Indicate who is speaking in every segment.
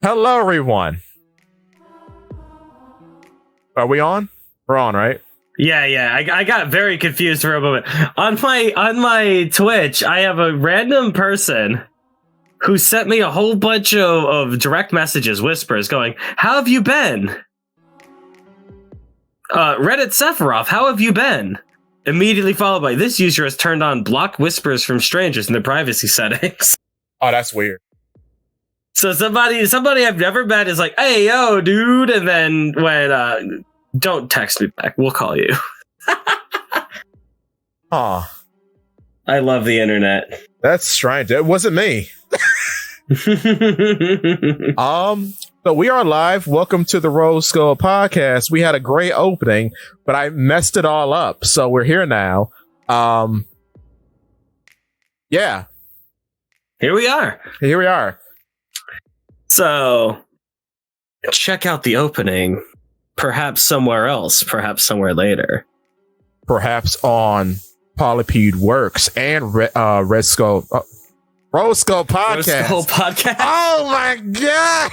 Speaker 1: Hello, everyone. Are we on? We're on, right?
Speaker 2: Yeah. I got very confused for a moment. On my Twitch, I have a random person who sent me a whole bunch of direct messages, whispers, going, "How have you been?" Reddit Sephiroth, how have you been? Immediately followed by, "This user has turned on block whispers from strangers in their privacy settings."
Speaker 1: Oh, that's weird.
Speaker 2: So somebody I've never met is like, "Hey, yo, dude," and then when don't text me back, we'll call you.
Speaker 1: Huh.
Speaker 2: I love the internet.
Speaker 1: That's strange. It wasn't me. So we are live. Welcome to the Rose Skull Podcast. We had a great opening, but I messed it all up. So we're here now. Yeah.
Speaker 2: Here we are. So check out the opening. Perhaps somewhere else. Perhaps somewhere later.
Speaker 1: Perhaps on Polypede Works and Rose Skull Podcast.
Speaker 2: Rose Skull Podcast.
Speaker 1: Oh my god!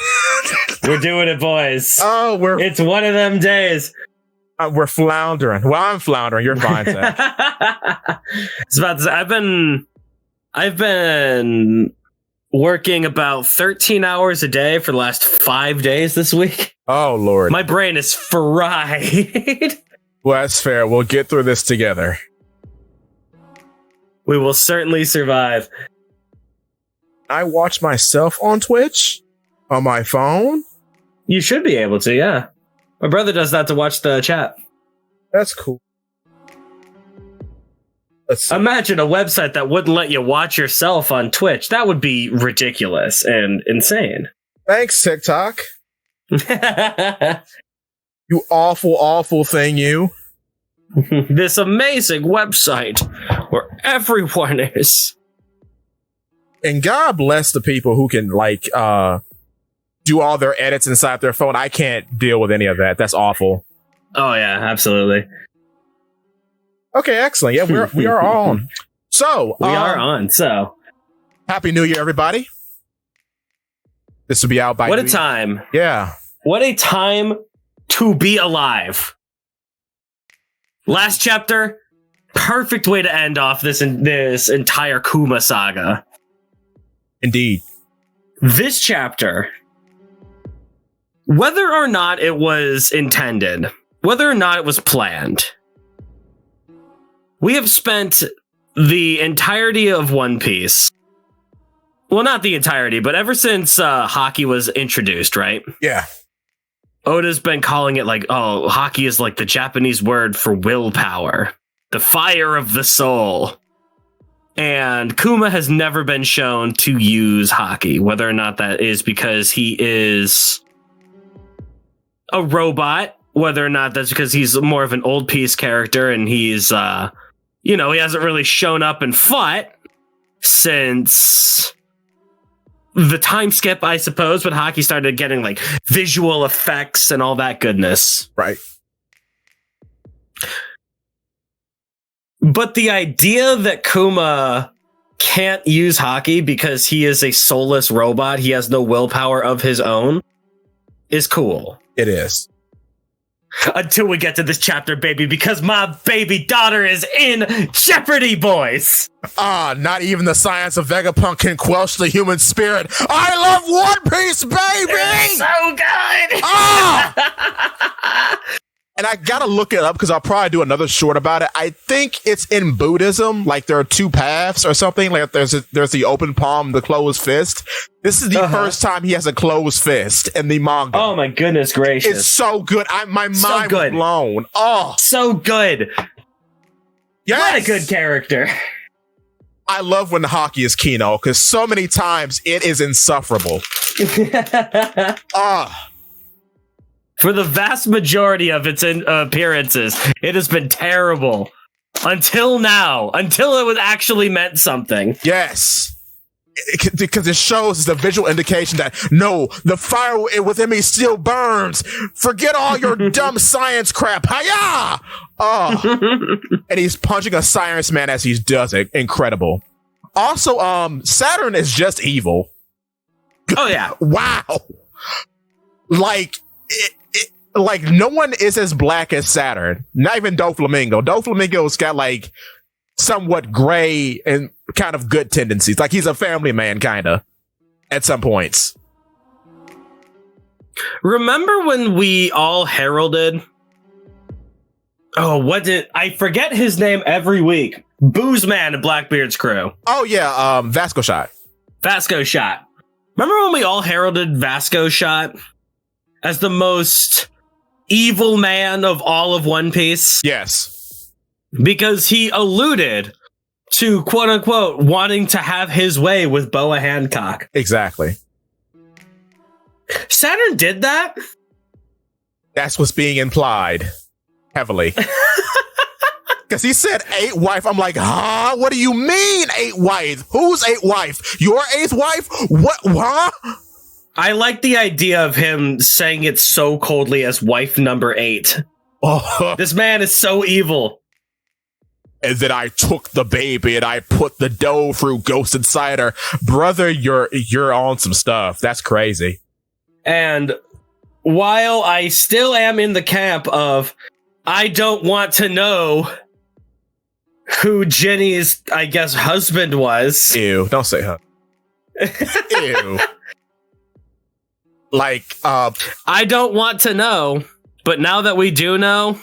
Speaker 2: We're doing it, boys.
Speaker 1: Oh,
Speaker 2: it's one of them days.
Speaker 1: We're floundering. Well, I'm floundering. You're fine, Zakk.
Speaker 2: It's about to say, I've been working about 13 hours a day for the last 5 days this week.
Speaker 1: Oh Lord,
Speaker 2: my brain is fried.
Speaker 1: Well, that's fair. We'll get through this together.
Speaker 2: We will certainly survive.
Speaker 1: I watch myself on Twitch on my phone.
Speaker 2: You should be able to, yeah. My brother does that to watch the chat.
Speaker 1: That's cool.
Speaker 2: Imagine a website that wouldn't let you watch yourself on Twitch. That would be ridiculous and insane.
Speaker 1: Thanks, TikTok. You awful thing, you.
Speaker 2: This amazing website where everyone is.
Speaker 1: And God bless the people who can do all their edits inside their phone. I can't deal with any of that. That's awful.
Speaker 2: Oh yeah, absolutely.
Speaker 1: Okay, excellent. Yeah, we are on. So
Speaker 2: we are on. So
Speaker 1: Happy New Year, everybody. This will be out by
Speaker 2: what a time.
Speaker 1: Yeah.
Speaker 2: What a time to be alive. Last chapter, perfect way to end off this entire Kuma saga.
Speaker 1: Indeed.
Speaker 2: This chapter, whether or not it was intended, whether or not it was planned, we have spent the entirety of One Piece. Well, not the entirety, but ever since hockey was introduced, right?
Speaker 1: Yeah.
Speaker 2: Oda's been calling it hockey is like the Japanese word for willpower, the fire of the soul. And Kuma has never been shown to use hockey, whether or not that is because he is a robot, whether or not that's because he's more of an old piece character and he's, he hasn't really shown up and fought since the time skip, I suppose, when hockey started getting visual effects and all that goodness.
Speaker 1: Right.
Speaker 2: But the idea that Kuma can't use hockey because he is a soulless robot, he has no willpower of his own, is cool.
Speaker 1: It is.
Speaker 2: Until we get to this chapter, baby, because my baby daughter is in jeopardy, boys.
Speaker 1: Not even the science of Vegapunk can quench the human spirit. I love One Piece, baby!
Speaker 2: It's so good!
Speaker 1: And I gotta look it up because I'll probably do another short about it. I think it's in Buddhism, there are two paths or something. There's the open palm, the closed fist. This is the first time he has a closed fist in the manga.
Speaker 2: Oh my goodness gracious.
Speaker 1: It's so good. My mind was blown. Oh.
Speaker 2: So good.
Speaker 1: Yes.
Speaker 2: What a good character.
Speaker 1: I love when the hockey is Kino because so many times it is insufferable.
Speaker 2: For the vast majority of its appearances, it has been terrible. Until now. Until it was actually meant something.
Speaker 1: Yes. Because it shows the visual indication that, no, the fire within me still burns. Forget all your dumb science crap. Hiya! Oh. And he's punching a science man as he does it. Incredible. Also, Saturn is just evil.
Speaker 2: Oh, yeah.
Speaker 1: Wow. like like no one is as black as Saturn. Not even Doflamingo. Doflamingo's got like somewhat gray and kind of good tendencies. Like he's a family man, kind of at some points.
Speaker 2: Remember when we all heralded? Oh, I forget his name every week? Booze Man and Blackbeard's crew.
Speaker 1: Oh yeah, Vasco Shot.
Speaker 2: Remember when we all heralded Vasco Shot as the most evil man of all of One Piece?
Speaker 1: Yes.
Speaker 2: Because he alluded to, quote unquote, wanting to have his way with Boa Hancock.
Speaker 1: Exactly.
Speaker 2: Saturn did that?
Speaker 1: That's what's being implied heavily. Because he said 8th wife. I'm like, what do you mean 8th wife? Who's 8th wife? Your 8th wife? What? Huh?
Speaker 2: I like the idea of him saying it so coldly as wife number 8.
Speaker 1: Oh.
Speaker 2: This man is so evil.
Speaker 1: And then I took the baby and I put the dough through Ghost inside her. Brother, you're on some stuff. That's crazy.
Speaker 2: And while I still am in the camp of, I don't want to know who Jenny's, I guess, husband was.
Speaker 1: Ew, don't say her. Ew. Like,
Speaker 2: I don't want to know, but now that we do know,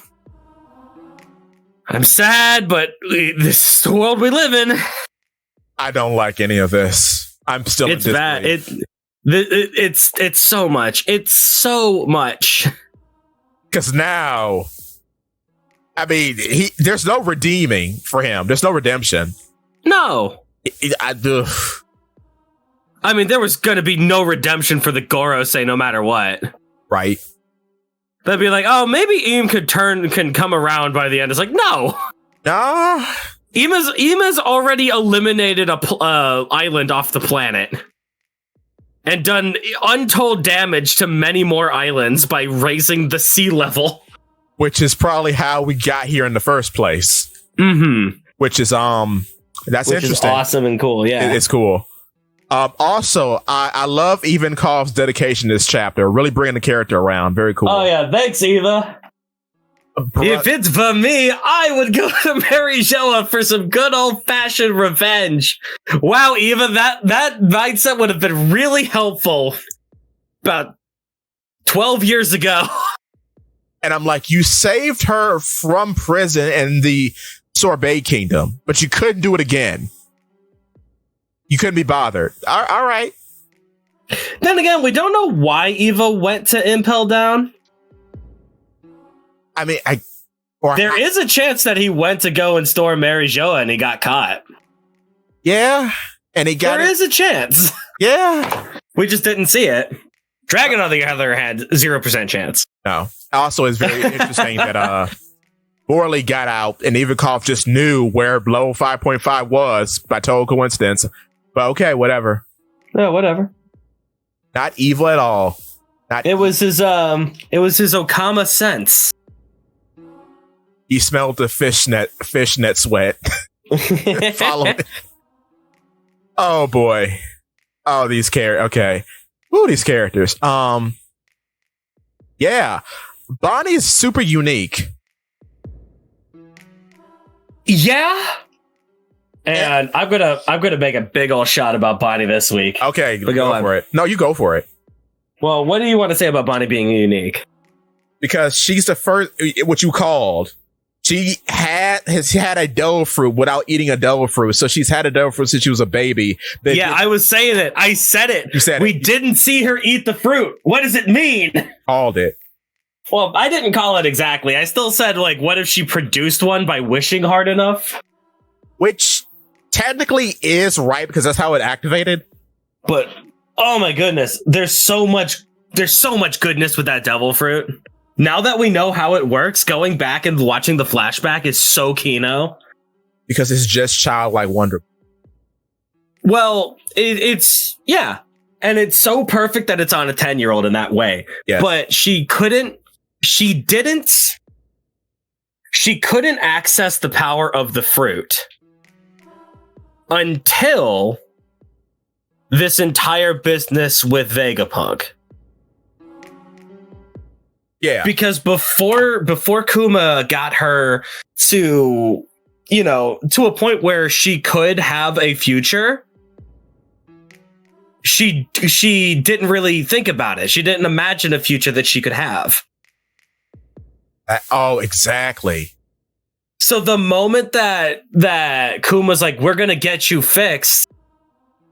Speaker 2: I'm sad, but this is the world we live in.
Speaker 1: I don't like any of this. I'm still
Speaker 2: It's bad. It's so much. It's so much.
Speaker 1: Because now, I mean, there's no redeeming for him. There's no redemption.
Speaker 2: No. I mean, there was going to be no redemption for the Gorosei no matter what.
Speaker 1: Right.
Speaker 2: They'd be like, oh, maybe Eam can come around by the end. It's like, no.
Speaker 1: No.
Speaker 2: Ima's already eliminated a island off the planet. And done untold damage to many more islands by raising the sea level.
Speaker 1: Which is probably how we got here in the first place.
Speaker 2: Mm-hmm.
Speaker 1: Which is interesting.
Speaker 2: Is awesome and cool, yeah.
Speaker 1: It's cool. Also, I love Even Kov's dedication to this chapter. Really bringing the character around. Very cool.
Speaker 2: Oh yeah, thanks, Eva. If it's for me, I would go to Mary Joa for some good old-fashioned revenge. Wow, Eva, that mindset would have been really helpful about 12 years ago.
Speaker 1: And I'm like, you saved her from prison in the Sorbet Kingdom, but you couldn't do it again. You couldn't be bothered. All right.
Speaker 2: Then again, we don't know why Eva went to Impel Down.
Speaker 1: I mean,
Speaker 2: there is a chance that he went to go and store Mary Joa and he got caught.
Speaker 1: Yeah, and he got.
Speaker 2: There is a chance.
Speaker 1: Yeah,
Speaker 2: we just didn't see it. Dragon, on the other hand, 0% chance.
Speaker 1: No. Also, it's very interesting that Morley got out and Ivankov just knew where Blow 5.5 was by total coincidence. But okay, whatever.
Speaker 2: Yeah, whatever.
Speaker 1: Not evil at all.
Speaker 2: It was his Okama sense.
Speaker 1: He smelled the fishnet sweat. Follow me. Oh boy. Oh, these characters. Okay. Ooh, these characters. Yeah. Bonnie is super unique.
Speaker 2: Yeah. And I'm gonna make a big old shot about Bonnie this week.
Speaker 1: Okay, go for it. No, you go for it.
Speaker 2: Well, what do you want to say about Bonnie being unique?
Speaker 1: Because she's the first, what you called. She has had a devil fruit without eating a devil fruit. So she's had a devil fruit since she was a baby.
Speaker 2: I was saying it. I said it.
Speaker 1: You said
Speaker 2: we didn't see her eat the fruit. What does it mean?
Speaker 1: Called it.
Speaker 2: Well, I didn't call it exactly. I still said, like, what if she produced one by wishing hard enough?
Speaker 1: Which technically is right because that's how it activated.
Speaker 2: But, oh my goodness, there's so much goodness with that devil fruit. Now that we know how it works, going back and watching the flashback is so kino.
Speaker 1: Because it's just childlike wonder.
Speaker 2: Well, it's yeah. And it's so perfect that it's on a 10-year-old in that way.
Speaker 1: Yes.
Speaker 2: But she couldn't access the power of the fruit until this entire business with Vegapunk.
Speaker 1: Yeah.
Speaker 2: Because before Kuma got her to, to a point where she could have a future, she didn't really think about it. She didn't imagine a future that she could have.
Speaker 1: Oh, exactly.
Speaker 2: So the moment that Kuma's like, we're going to get you fixed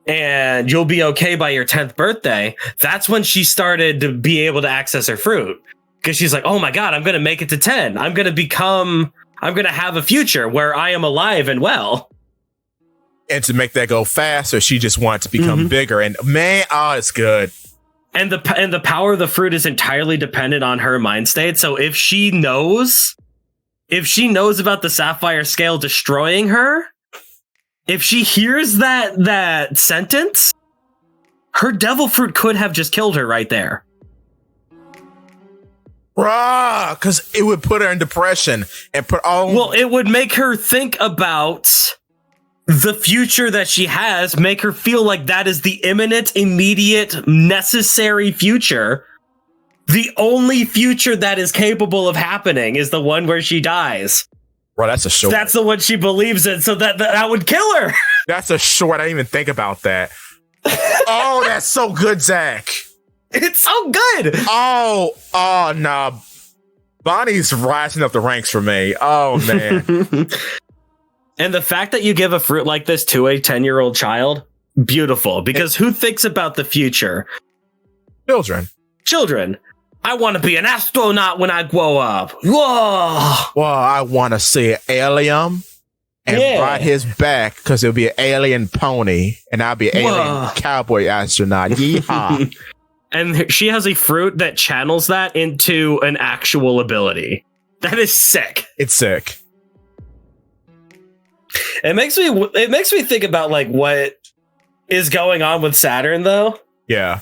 Speaker 2: and you'll be okay by your 10th birthday, that's when she started to be able to access her fruit. Because she's like, oh my God, I'm going to make it to 10. I'm going to have a future where I am alive and well.
Speaker 1: And to make that go faster, she just wanted to become bigger. And man, it's good.
Speaker 2: And the power of the fruit is entirely dependent on her mind state. So if she knows about the sapphire scale destroying her, if she hears that sentence, her devil fruit could have just killed her right there.
Speaker 1: Bruh, because it would put her in depression and Well,
Speaker 2: it would make her think about the future that she has, make her feel like that is the imminent, immediate, necessary future. The only future that is capable of happening is the one where she dies.
Speaker 1: Bro, that's a short.
Speaker 2: That's the one she believes in, so that would kill her.
Speaker 1: That's a short. I didn't even think about that. Oh, that's so good, Zakk.
Speaker 2: It's so good.
Speaker 1: Oh, nah. Bonnie's rising up the ranks for me. Oh, man.
Speaker 2: And the fact that you give a fruit like this to a 10-year-old child, beautiful. Because who thinks about the future? Children. I want to be an astronaut when I grow up. Whoa.
Speaker 1: Well, I want to see an alien and ride his back because it'll be an alien pony and I'll be an alien cowboy astronaut. Yeehaw.
Speaker 2: And she has a fruit that channels that into an actual ability. That is sick.
Speaker 1: It's sick.
Speaker 2: It makes me think about like what is going on with Saturn though.
Speaker 1: Yeah.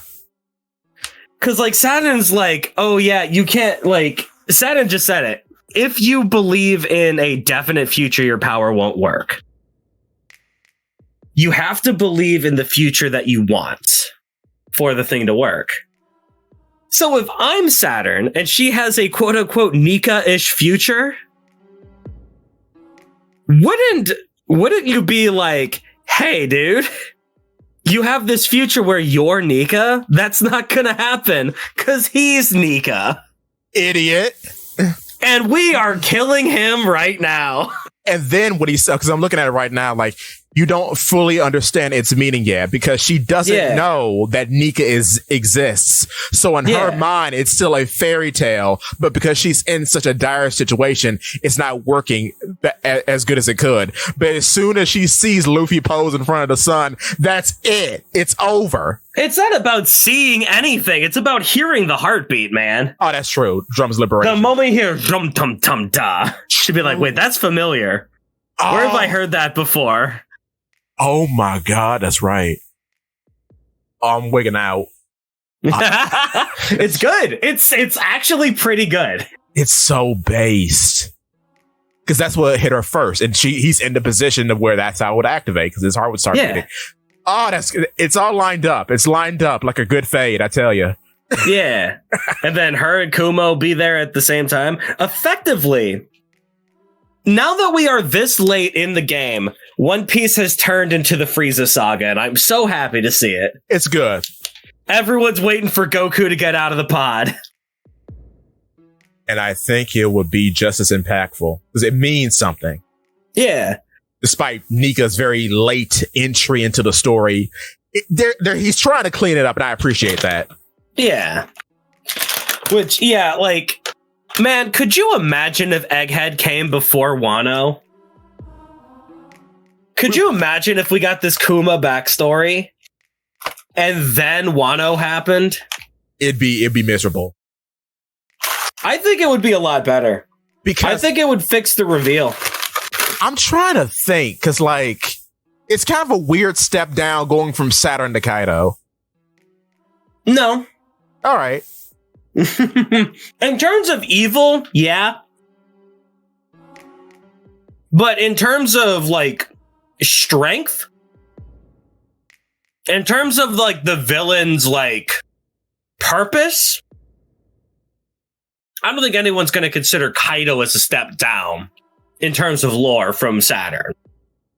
Speaker 2: Cause like Saturn's like, oh yeah, you can't like Saturn just said it. If you believe in a definite future, your power won't work. You have to believe in the future that you want for the thing to work. So if I'm Saturn and she has a quote unquote Nika-ish future, wouldn't you be like, hey, dude, you have this future where you're Nika? That's not gonna happen because he's Nika.
Speaker 1: Idiot.
Speaker 2: And we are killing him right now.
Speaker 1: And then what he said, because I'm looking at it right now, like, you don't fully understand its meaning yet because she doesn't know that Nika exists. So in her mind, it's still a fairy tale, but because she's in such a dire situation, it's not working as good as it could. But as soon as she sees Luffy pose in front of the sun, that's it. It's over.
Speaker 2: It's not about seeing anything. It's about hearing the heartbeat, man.
Speaker 1: Oh, that's true. Drum's liberation.
Speaker 2: The moment you hear drum tum tum da, she'd be like, wait, that's familiar. Where have I heard that before?
Speaker 1: Oh my God, that's right. I'm wigging out.
Speaker 2: It's good. It's actually pretty good.
Speaker 1: It's so based. Because that's what hit her first. And he's in the position of where that's how it would activate because his heart would start beating. Oh, it's all lined up. It's lined up like a good fade, I tell you.
Speaker 2: Yeah. And then her and Kumo be there at the same time. Effectively, now that we are this late in the game, One Piece has turned into the Frieza saga, and I'm so happy to see it.
Speaker 1: It's good.
Speaker 2: Everyone's waiting for Goku to get out of the pod.
Speaker 1: And I think it would be just as impactful because it means something.
Speaker 2: Yeah.
Speaker 1: Despite Nika's very late entry into the story, he's trying to clean it up, and I appreciate that.
Speaker 2: Yeah. Which, yeah, like, man, could you imagine if Egghead came before Wano? Could you imagine if we got this Kuma backstory and then Wano happened?
Speaker 1: It'd be miserable.
Speaker 2: I think it would be a lot better. Because I think it would fix the reveal.
Speaker 1: I'm trying to think, because, like, it's kind of a weird step down going from Saturn to Kaido.
Speaker 2: No.
Speaker 1: All right.
Speaker 2: In terms of evil, yeah. But in terms of, like, strength, in terms of, like, the villain's, like, purpose, I don't think anyone's going to consider Kaido as a step down in terms of lore from Saturn.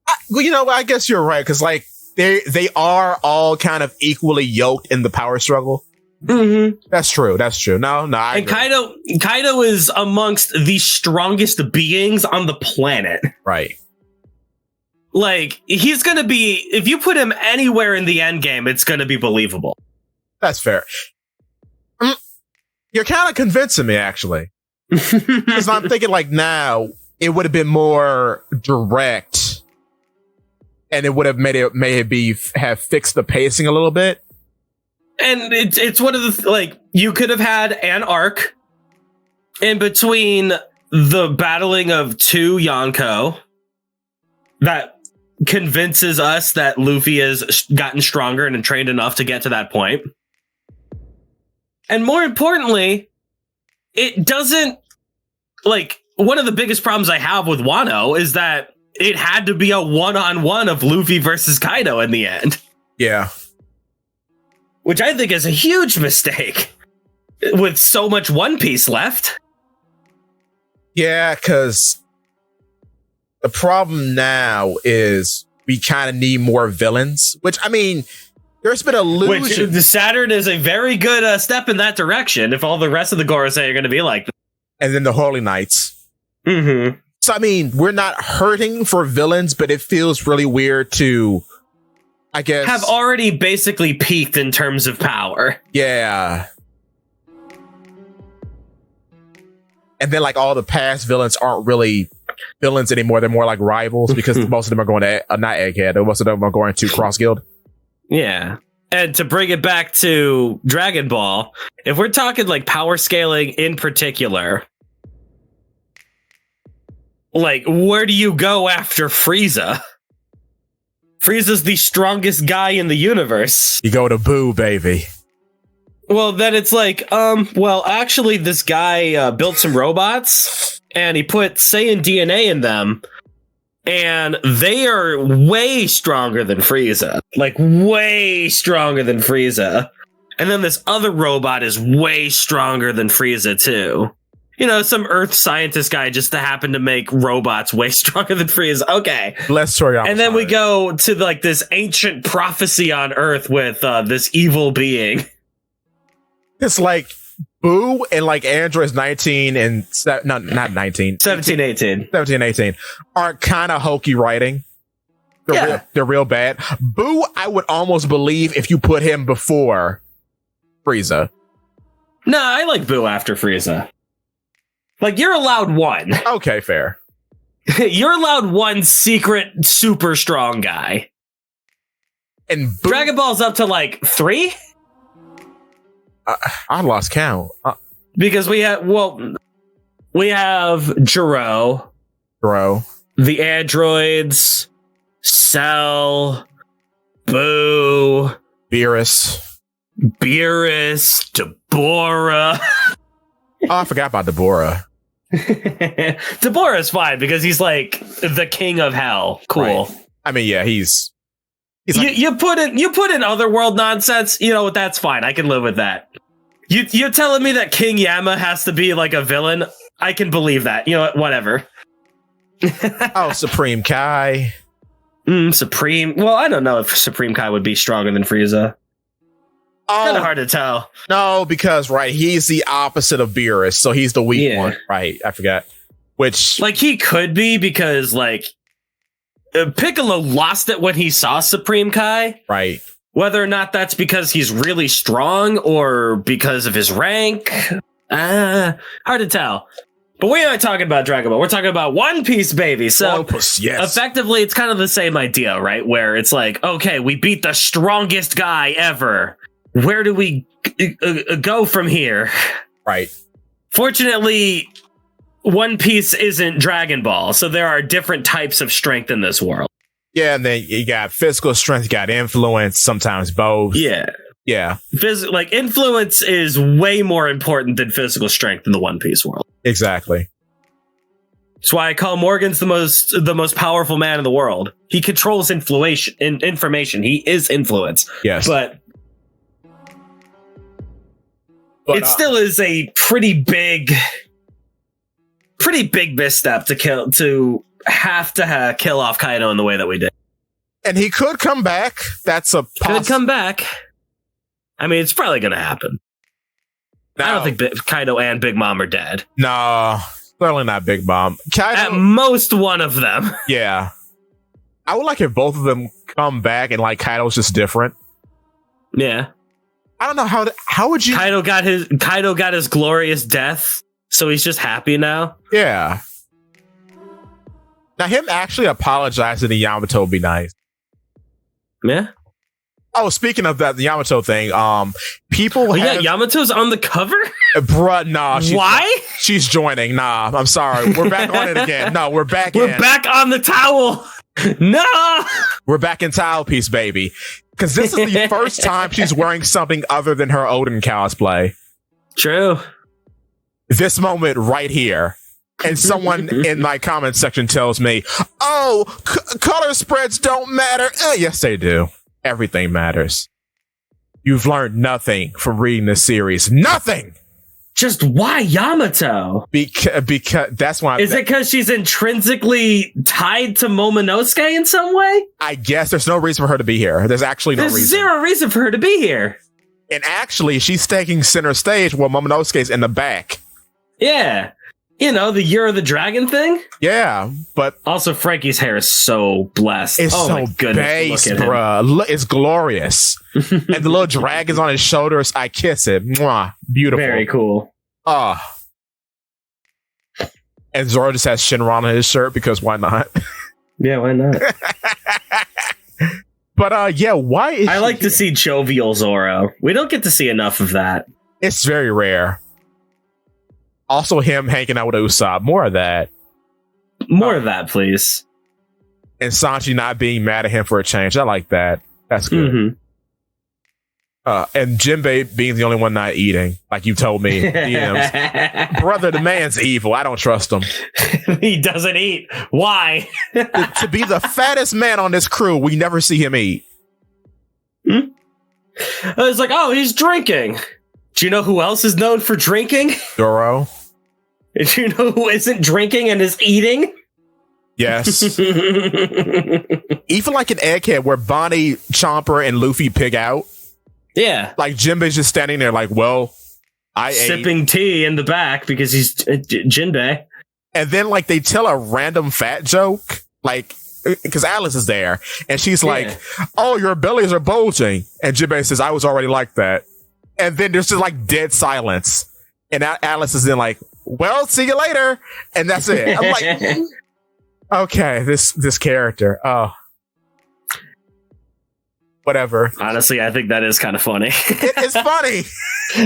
Speaker 1: I guess you're right, because like they are all kind of equally yoked in the power struggle.
Speaker 2: Mm-hmm.
Speaker 1: That's true. No, I
Speaker 2: and
Speaker 1: agree.
Speaker 2: Kaido is amongst the strongest beings on the planet.
Speaker 1: Right.
Speaker 2: Like, he's going to be, if you put him anywhere in the end game, it's going to be believable.
Speaker 1: That's fair. You're kind of convincing me, actually. Because I'm thinking, like, now, it would have been more direct, and it would have have fixed the pacing a little bit.
Speaker 2: And it's one of the, like, you could have had an arc in between the battling of two Yonko that convinces us that Luffy has gotten stronger and trained enough to get to that point. And more importantly, it doesn't, like, one of the biggest problems I have with Wano is that it had to be a one-on-one of Luffy versus Kaido in the end.
Speaker 1: Yeah.
Speaker 2: Which I think is a huge mistake with so much One Piece left.
Speaker 1: Yeah, because the problem now is we kind of need more villains, which, I mean, there's been illusion.
Speaker 2: Which the Saturn is a very good step in that direction if all the rest of the Gorosei are going to be like that.
Speaker 1: And then the Holy Knights.
Speaker 2: Mm-hmm.
Speaker 1: So, I mean, we're not hurting for villains, but it feels really weird to, I guess,
Speaker 2: have already basically peaked in terms of power.
Speaker 1: Yeah. And then, like, all the past villains aren't really villains anymore. They're more like rivals because most of them are going to, not Egghead, most of them are going to Cross Guild.
Speaker 2: Yeah. And to bring it back to Dragon Ball, if we're talking like power scaling in particular, like, where do you go after Frieza? Frieza's the strongest guy in the universe.
Speaker 1: You go to Boo, baby.
Speaker 2: Well, then it's like, well, actually, this guy built some robots and he put Saiyan DNA in them. And they are way stronger than Frieza. Like, way stronger than Frieza. And then this other robot is way stronger than Frieza, too. You know, some Earth scientist guy just happened to make robots way stronger than Frieza. Okay.
Speaker 1: Less Toriyama.
Speaker 2: And then we go to, like, this ancient prophecy on Earth with this evil being.
Speaker 1: It's like Boo and like Androids 19 and not 19.
Speaker 2: 17, 18.
Speaker 1: 17, 18 are kind of hokey writing. They're real bad. Boo, I would almost believe if you put him before Frieza.
Speaker 2: No, I like Boo after Frieza. Like, you're allowed one.
Speaker 1: Okay, fair.
Speaker 2: You're allowed one secret super strong guy.
Speaker 1: And Boo,
Speaker 2: Dragon Ball's up to like 3?
Speaker 1: I lost count.
Speaker 2: Because we have Jiro, the androids, Cell, Boo,
Speaker 1: Beerus,
Speaker 2: Deborah.
Speaker 1: Oh, I forgot about Deborah.
Speaker 2: Deborah's fine because he's like the king of hell. Cool.
Speaker 1: Right. I mean, yeah, he's
Speaker 2: like, you put in otherworld nonsense. You know, that's fine. I can live with that. You're telling me that King Yama has to be like a villain? I can believe that. You know what? Whatever.
Speaker 1: Oh, Supreme Kai.
Speaker 2: Supreme. Well, I don't know if Supreme Kai would be stronger than Frieza.
Speaker 1: Oh,
Speaker 2: kind of hard to tell.
Speaker 1: No, because he's the opposite of Beerus, so he's the weak one. Right, I forgot. Which,
Speaker 2: like, he could be because like Piccolo lost it when he saw Supreme Kai.
Speaker 1: Right.
Speaker 2: Whether or not that's because he's really strong or because of his rank, hard to tell. But we're not talking about Dragon Ball. We're talking about One Piece, baby. So effectively, it's kind of the same idea, right? Where it's like, okay, we beat the strongest guy ever. Where do we go from here?
Speaker 1: Right.
Speaker 2: Fortunately, One Piece isn't Dragon Ball, so there are different types of strength in this world.
Speaker 1: Yeah, and then you got physical strength, you got influence, sometimes both.
Speaker 2: Yeah.
Speaker 1: Like
Speaker 2: influence is way more important than physical strength in the One Piece world.
Speaker 1: Exactly.
Speaker 2: That's why I call Morgan's the most powerful man in the world. He controls information. He is influence.
Speaker 1: Yes.
Speaker 2: But
Speaker 1: But,
Speaker 2: it still is a pretty big misstep to have to kill off Kaido in the way that we did.
Speaker 1: And he could come back. That's a
Speaker 2: could come back. I mean, it's probably going to happen. No. I don't think Kaido and Big Mom are dead.
Speaker 1: No, certainly not Big Mom. Kaido,
Speaker 2: at most one of them.
Speaker 1: Yeah. I would like if both of them come back and like Kaido's just different.
Speaker 2: Yeah.
Speaker 1: I don't know how would you
Speaker 2: Kaido got his glorious death, so he's just happy now.
Speaker 1: Yeah. Now him actually apologizing to Yamato would be nice.
Speaker 2: Yeah.
Speaker 1: Oh, speaking of that, the Yamato thing, people
Speaker 2: Yamato's on the cover?
Speaker 1: Bruh, nah.
Speaker 2: Why?
Speaker 1: She's joining. Nah, I'm sorry. We're back on it again. No, we're back
Speaker 2: We're back on the towel. No!
Speaker 1: We're back in Tile Piece, baby. Because this is the first time she's wearing something other than her Odin cosplay.
Speaker 2: True.
Speaker 1: This moment right here. And someone in my comment section tells me, oh, color spreads don't matter. Yes, they do. Everything matters. You've learned nothing from reading this series. Nothing!
Speaker 2: Just why Yamato?
Speaker 1: Because that's why.
Speaker 2: Is it because she's intrinsically tied to Momonosuke in some way?
Speaker 1: I guess there's no reason for her to be here. There's actually no reason.
Speaker 2: There's zero reason for her to be here.
Speaker 1: And actually, she's taking center stage while Momonosuke's in the back.
Speaker 2: Yeah. You know, the Year of the Dragon thing?
Speaker 1: Yeah, but...
Speaker 2: Also, Frankie's hair is so blessed.
Speaker 1: It's
Speaker 2: my goodness.
Speaker 1: Base, bruh. It's glorious. And the little dragons on his shoulders, I kiss it. Mwah. Beautiful.
Speaker 2: Very cool.
Speaker 1: And Zoro just has Shinron on his shirt because why not?
Speaker 2: Yeah, why not?
Speaker 1: But yeah, why is
Speaker 2: I like to see jovial Zoro. We don't get to see enough of that.
Speaker 1: It's very rare. Also him hanging out with Usopp. More of that.
Speaker 2: More of that, please.
Speaker 1: And Sanji not being mad at him for a change. I like that. That's good.
Speaker 2: Mm-hmm.
Speaker 1: And Jinbei being the only one not eating, like you told me. DMs. Brother, the man's evil. I don't trust him.
Speaker 2: He doesn't eat. Why?
Speaker 1: To be the fattest man on this crew, we never see him eat.
Speaker 2: It's like, oh, he's drinking. Do you know who else is known for drinking?
Speaker 1: Zoro.
Speaker 2: Do you know who isn't drinking and is eating?
Speaker 1: Yes. Even like an Egghead where Bonnie, Chomper, and Luffy pig out.
Speaker 2: Yeah.
Speaker 1: Like Jinbei's just standing there like, well, I
Speaker 2: sipping tea in the back because he's Jinbei.
Speaker 1: And then like they tell a random fat joke, like, because Alice is there and she's like, oh, your bellies are bulging. And Jinbei says, I was already like that. And then there's just like dead silence. And Alice is then like, well, see you later. And that's it. I'm like, okay, this character. Oh. Whatever.
Speaker 2: Honestly, I think that is kind of funny.
Speaker 1: It's funny.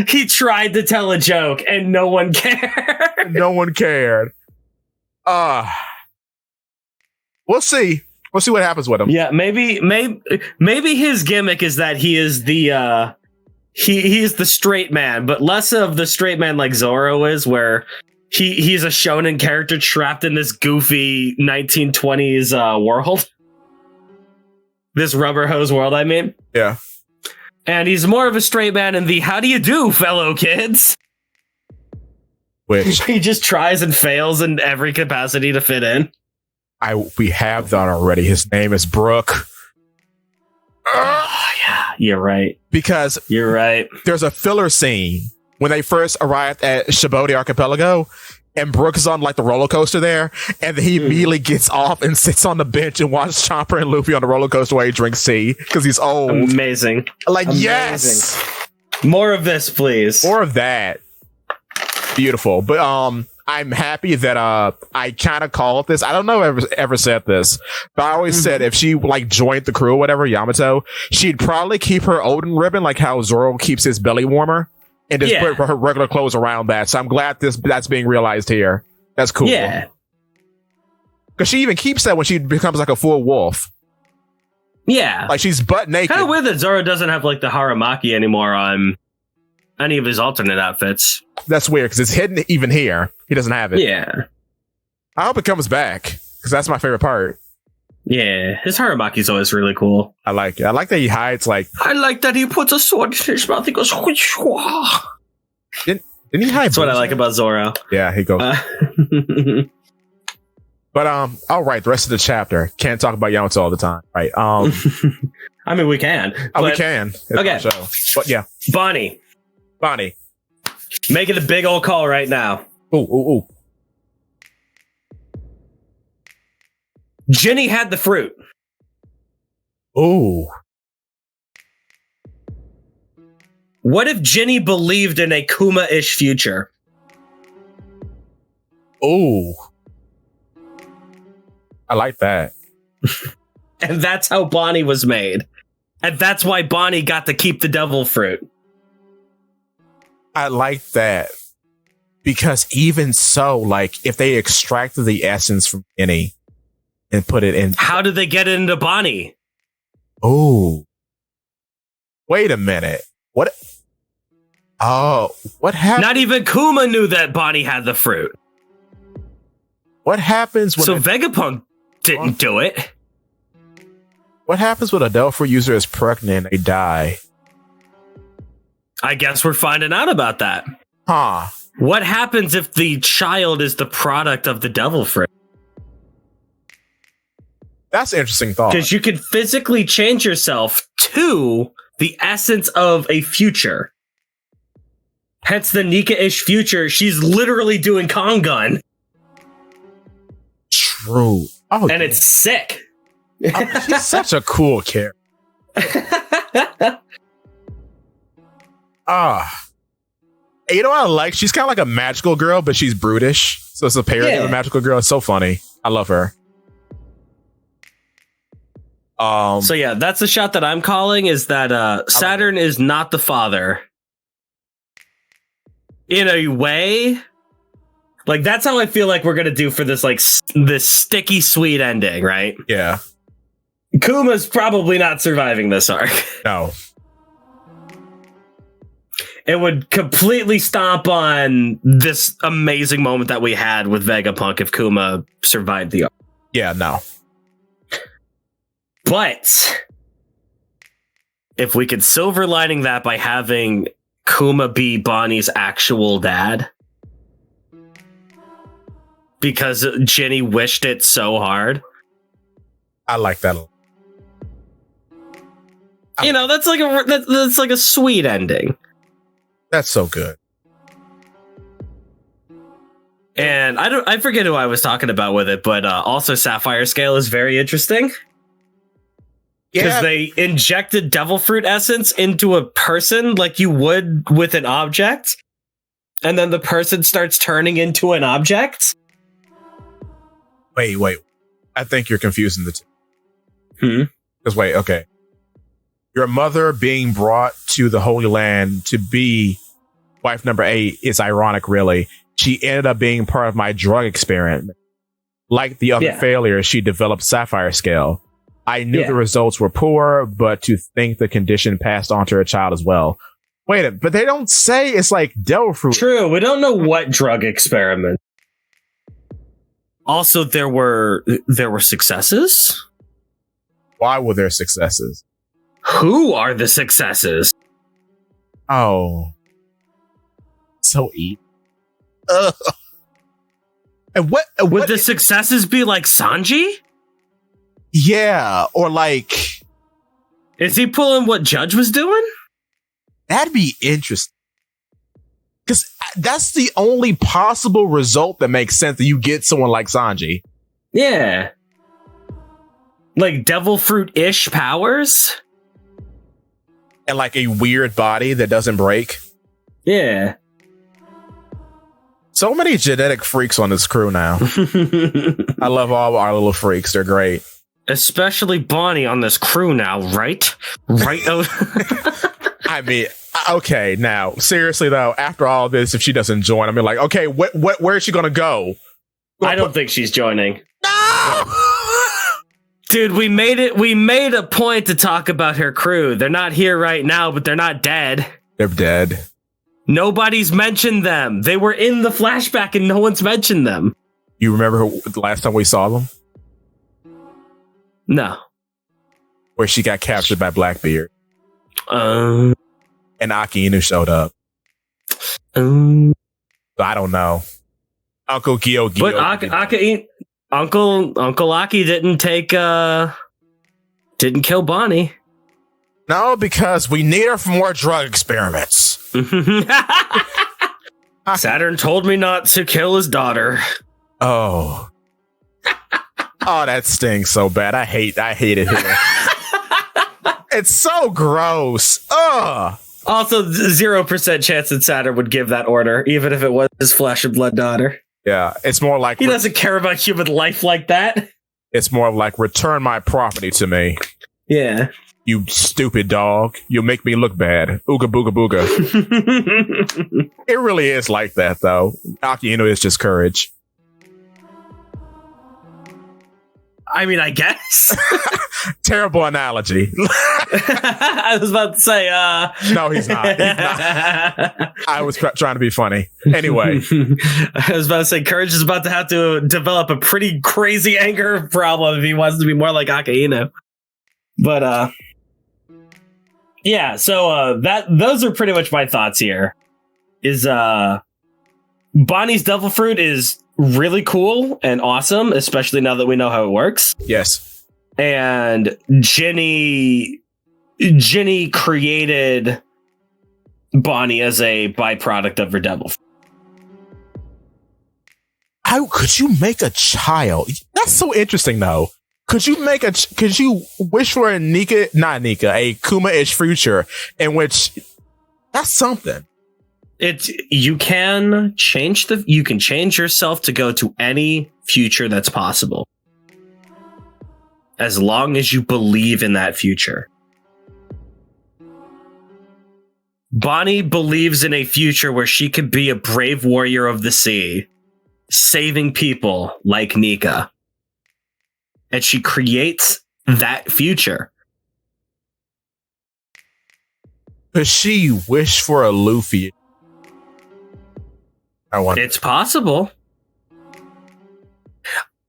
Speaker 2: He tried to tell a joke and no one cared.
Speaker 1: No one cared. We'll see. We'll see what happens with him.
Speaker 2: Yeah, maybe his gimmick is that he is the he's the straight man, but less of the straight man like Zoro is, where he's a shonen character trapped in this goofy 1920s world. This rubber hose world, I mean.
Speaker 1: Yeah.
Speaker 2: And he's more of a straight man in the how do you do, fellow kids?
Speaker 1: Which
Speaker 2: he just tries and fails in every capacity to fit in.
Speaker 1: We have that already. His name is Brook.
Speaker 2: Yeah, you're right.
Speaker 1: Because
Speaker 2: you're right.
Speaker 1: There's a filler scene when they first arrived at Shibodi Archipelago, and Brook is on like the roller coaster there, and he immediately gets off and sits on the bench and watches Chomper and Luffy on the roller coaster while he drinks tea because he's old.
Speaker 2: Amazing.
Speaker 1: Like,
Speaker 2: amazing.
Speaker 1: Yes.
Speaker 2: More of this, please.
Speaker 1: More of that. Beautiful. But I'm happy that I kind of called this. I don't know if I ever said this, but I always said if she like joined the crew or whatever, Yamato, she'd probably keep her Odin ribbon like how Zoro keeps his belly warmer. And just put her regular clothes around that. So I'm glad that's being realized here. That's cool.
Speaker 2: Yeah.
Speaker 1: Because she even keeps that when she becomes like a full wolf.
Speaker 2: Yeah.
Speaker 1: Like she's butt naked.
Speaker 2: Kind of weird that Zoro doesn't have like the Haramaki anymore on any of his alternate outfits.
Speaker 1: That's weird because it's hidden even here. He doesn't have it.
Speaker 2: Yeah.
Speaker 1: I hope it comes back because that's my favorite part.
Speaker 2: Yeah, his Haramaki's always really cool.
Speaker 1: I like it. I like that he hides like...
Speaker 2: I like that he puts a sword in his mouth. He goes...
Speaker 1: Didn't he hide?
Speaker 2: That's what I like about Zoro.
Speaker 1: Yeah, he goes. But all right, the rest of the chapter. Can't talk about Yamato all the time, right?
Speaker 2: I mean, we can.
Speaker 1: We can. It's
Speaker 2: okay.
Speaker 1: But yeah,
Speaker 2: Bonnie, making the big old call right now.
Speaker 1: Ooh.
Speaker 2: Ginny had the fruit.
Speaker 1: Ooh.
Speaker 2: What if Ginny believed in a Kuma-ish future?
Speaker 1: Ooh. I like that.
Speaker 2: And that's how Bonnie was made. And that's why Bonnie got to keep the devil fruit.
Speaker 1: I like that. Because even so, like, if they extracted the essence from Ginny and put it in...
Speaker 2: How did they get it into Bonnie?
Speaker 1: Oh. Wait a minute. What? Oh, what happened?
Speaker 2: Not even Kuma knew that Bonnie had the fruit.
Speaker 1: What happens when...
Speaker 2: So Vegapunk didn't do it.
Speaker 1: What happens when a Delphi user is pregnant and they die?
Speaker 2: I guess we're finding out about that.
Speaker 1: Huh.
Speaker 2: What happens if the child is the product of the devil fruit?
Speaker 1: That's an interesting thought.
Speaker 2: Because you can physically change yourself to the essence of a future. Hence the Nika-ish future. She's literally doing Kongan.
Speaker 1: True. Oh,
Speaker 2: and it's sick.
Speaker 1: She's such a cool character. You know what I like? She's kind of like a magical girl, but she's brutish. So it's a parody of a magical girl. It's so funny. I love her.
Speaker 2: So yeah, that's the shot that I'm calling, is that Saturn is not the father. In a way, like that's how I feel like we're gonna do for this, like this sticky sweet ending, right?
Speaker 1: Yeah.
Speaker 2: Kuma's probably not surviving this arc.
Speaker 1: No.
Speaker 2: It would completely stomp on this amazing moment that we had with Vegapunk if Kuma survived the arc.
Speaker 1: Yeah, no.
Speaker 2: But if we could silver lining that by having Kuma be Bonnie's actual dad, because Ginny wished it so hard.
Speaker 1: I like that a lot.
Speaker 2: You know, that's like a sweet ending.
Speaker 1: That's so good.
Speaker 2: And I forget who I was talking about with it, but also Sapphire Scale is very interesting. Because they injected devil fruit essence into a person like you would with an object. And then the person starts turning into an object.
Speaker 1: Wait. I think you're confusing the two. Because wait, okay. Your mother being brought to the Holy Land to be wife number 8 is ironic, really. She ended up being part of my drug experiment. Like the other failures, she developed Sapphire Scale. I knew the results were poor, but to think the condition passed on to her child as well. Wait a minute, but they don't say it's like devil fruit.
Speaker 2: True, we don't know what drug experiment. Also, there were successes.
Speaker 1: Why were there successes?
Speaker 2: Who are the successes?
Speaker 1: Oh, so easy. And what
Speaker 2: would the successes be? Like Sanji?
Speaker 1: Yeah, or like,
Speaker 2: is he pulling what Judge was doing?
Speaker 1: That'd be interesting. Because that's the only possible result that makes sense, that you get someone like Sanji.
Speaker 2: Yeah. Like devil fruit-ish powers?
Speaker 1: And like a weird body that doesn't break.
Speaker 2: Yeah.
Speaker 1: So many genetic freaks on this crew now. I love all our little freaks. They're great.
Speaker 2: Especially Bonnie on this crew now, right? Right.
Speaker 1: I mean, okay, now, seriously though, after all this, if she doesn't join, I mean, like, okay, where is she gonna go?
Speaker 2: I don't think she's joining.
Speaker 1: No!
Speaker 2: Dude, we made a point to talk about her crew. They're not here right now, but they're not dead.
Speaker 1: They're dead.
Speaker 2: Nobody's mentioned them. They were in the flashback and no one's mentioned them.
Speaker 1: You remember the last time we saw them?
Speaker 2: No.
Speaker 1: Where she got captured by Blackbeard. And Aki Inu showed up. I don't know. Uncle Gyo.
Speaker 2: But Uncle Aki didn't kill Bonnie.
Speaker 1: No, because we need her for more drug experiments.
Speaker 2: Saturn told me not to kill his daughter.
Speaker 1: Oh. Oh, that stings so bad. I hate it here. It's so gross. Ugh.
Speaker 2: Also, 0% chance that Saturn would give that order, even if it was his flesh and blood daughter.
Speaker 1: Yeah, it's more like...
Speaker 2: He doesn't care about human life like that.
Speaker 1: It's more like, return my property to me.
Speaker 2: Yeah.
Speaker 1: You stupid dog. You'll make me look bad. Ooga booga booga. It really is like that, though. Akihino is just courage.
Speaker 2: I mean, I guess.
Speaker 1: Terrible analogy.
Speaker 2: I was about to say,
Speaker 1: No, he's not. He's not. I was trying to be funny. Anyway.
Speaker 2: I was about to say, Courage is about to have to develop a pretty crazy anger problem if he wants to be more like Akihino. But, yeah, so those are pretty much my thoughts here. Is Bonnie's Devil Fruit is really cool and awesome, especially now that we know how it works.
Speaker 1: Yes.
Speaker 2: And Jenny created Bonnie as a byproduct of her devil fruit.
Speaker 1: How could you make a child? That's so interesting, though. Could you wish for a Kuma-ish future in which that's something?
Speaker 2: You can change yourself to go to any future that's possible. As long as you believe in that future. Bonnie believes in a future where she could be a brave warrior of the sea, saving people like Nika. And she creates that future.
Speaker 1: Does she wish for a Luffy?
Speaker 2: It's possible.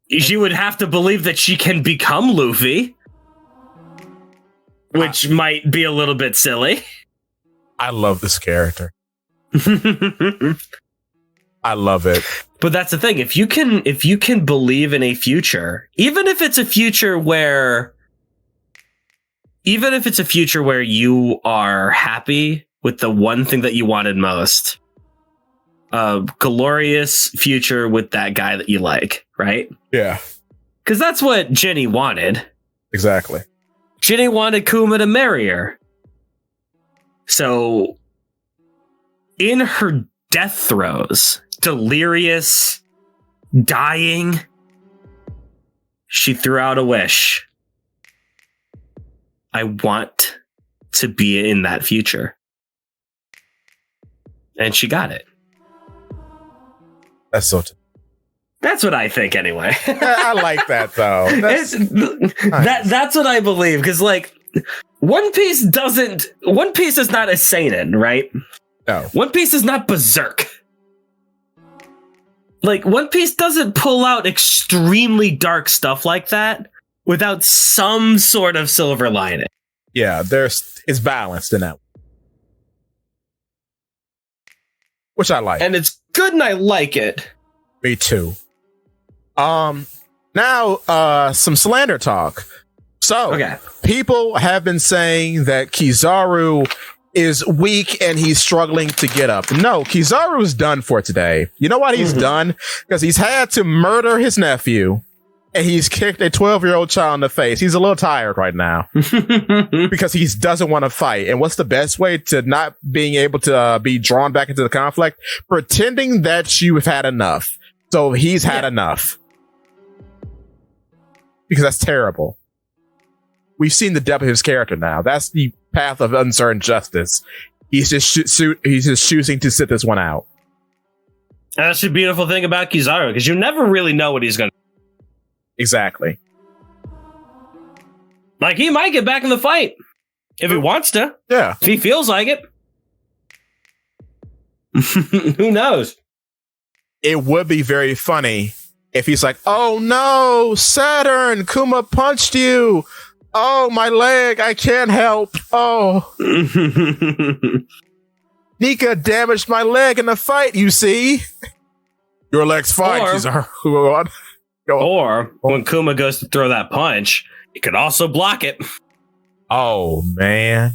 Speaker 2: She would have to believe that she can become Luffy, which might be a little bit silly.
Speaker 1: I love this character. I love it.
Speaker 2: But that's the thing. If you can believe in a future, even if it's a future where you are happy with the one thing that you wanted most, a glorious future with that guy that you like, right?
Speaker 1: Yeah.
Speaker 2: Because that's what Jenny wanted.
Speaker 1: Exactly.
Speaker 2: Jenny wanted Kuma to marry her. So, in her death throes, delirious, dying, she threw out a wish. I want to be in that future. And she got it. That's what I think, anyway.
Speaker 1: I like that, though.
Speaker 2: That's what I believe, because, like, One Piece is not a seinen, right?
Speaker 1: No.
Speaker 2: One Piece is not Berserk. Like, One Piece doesn't pull out extremely dark stuff like that without some sort of silver lining.
Speaker 1: Yeah, it's balanced in that. Which I like.
Speaker 2: And it's good and I like it.
Speaker 1: Me too. Now, some slander talk. So, okay. People have been saying that Kizaru is weak and he's struggling to get up. No, Kizaru's done for today. You know what he's done? Because he's had to murder his nephew and he's kicked a 12-year-old child in the face. He's a little tired right now because he doesn't want to fight. And what's the best way to not being able to be drawn back into the conflict? Pretending that you have had enough. So he's had enough. Because that's terrible. We've seen the depth of his character now. That's the path of uncertain justice. He's just choosing to sit this one out.
Speaker 2: And that's the beautiful thing about Kizaru, because you never really know what he's going to do.
Speaker 1: Exactly.
Speaker 2: Like, he might get back in the fight if he wants to.
Speaker 1: Yeah.
Speaker 2: If he feels like it. Who knows?
Speaker 1: It would be very funny if he's like, oh no, Saturn, Kuma punched you. Oh, my leg, I can't help. Oh. Nika damaged my leg in the fight, you see? Your leg's fine, Kizaru.
Speaker 2: Or when Kuma goes to throw that punch, he could also block it.
Speaker 1: Oh, man.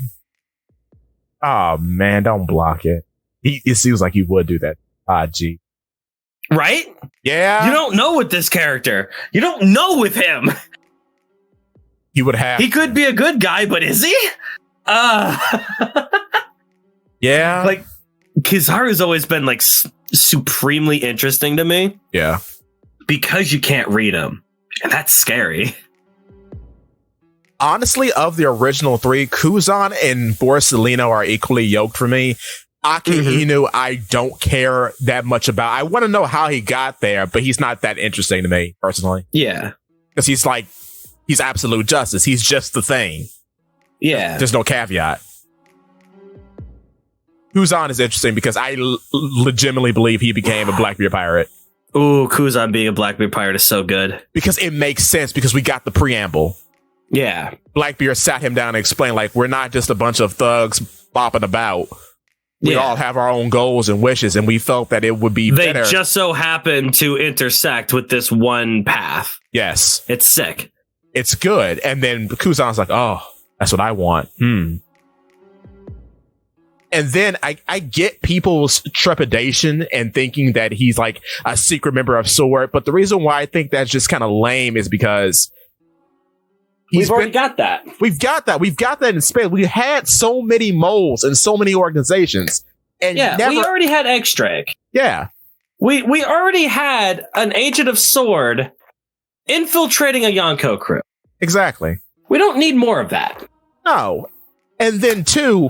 Speaker 1: Oh, man, don't block it. It seems like he would do that. Gee.
Speaker 2: Right?
Speaker 1: Yeah.
Speaker 2: You don't know with this character. You don't know with him.
Speaker 1: He would have.
Speaker 2: He could be a good guy, but is he?
Speaker 1: Yeah.
Speaker 2: Like, Kizaru's always been, like, supremely interesting to me.
Speaker 1: Yeah.
Speaker 2: Because you can't read him. And that's scary.
Speaker 1: Honestly, of the original three, Kuzan and Borsalino are equally yoked for me. Aki Inu, I don't care that much about. I want to know how he got there, but he's not that interesting to me, personally.
Speaker 2: Yeah.
Speaker 1: Because he's absolute justice. He's just the thing.
Speaker 2: Yeah.
Speaker 1: There's no caveat. Kuzan is interesting because I legitimately believe he became a Blackbeard pirate.
Speaker 2: Ooh, Kuzan being a Blackbeard pirate is so good.
Speaker 1: Because it makes sense, because we got the preamble.
Speaker 2: Yeah.
Speaker 1: Blackbeard sat him down and explained, like, we're not just a bunch of thugs bopping about. We all have our own goals and wishes, and we felt that it would be better.
Speaker 2: They just so happen to intersect with this one path.
Speaker 1: Yes.
Speaker 2: It's sick.
Speaker 1: It's good. And then Kuzan's like, oh, that's what I want. And then I get people's trepidation and thinking that he's like a secret member of SWORD. But the reason why I think that's just kind of lame is because
Speaker 2: we've already got that.
Speaker 1: We've got that in space. We had so many moles and so many organizations. And
Speaker 2: we already had X-Drake.
Speaker 1: Yeah.
Speaker 2: We already had an agent of SWORD infiltrating a Yonko crew.
Speaker 1: Exactly.
Speaker 2: We don't need more of that.
Speaker 1: No. And then, two,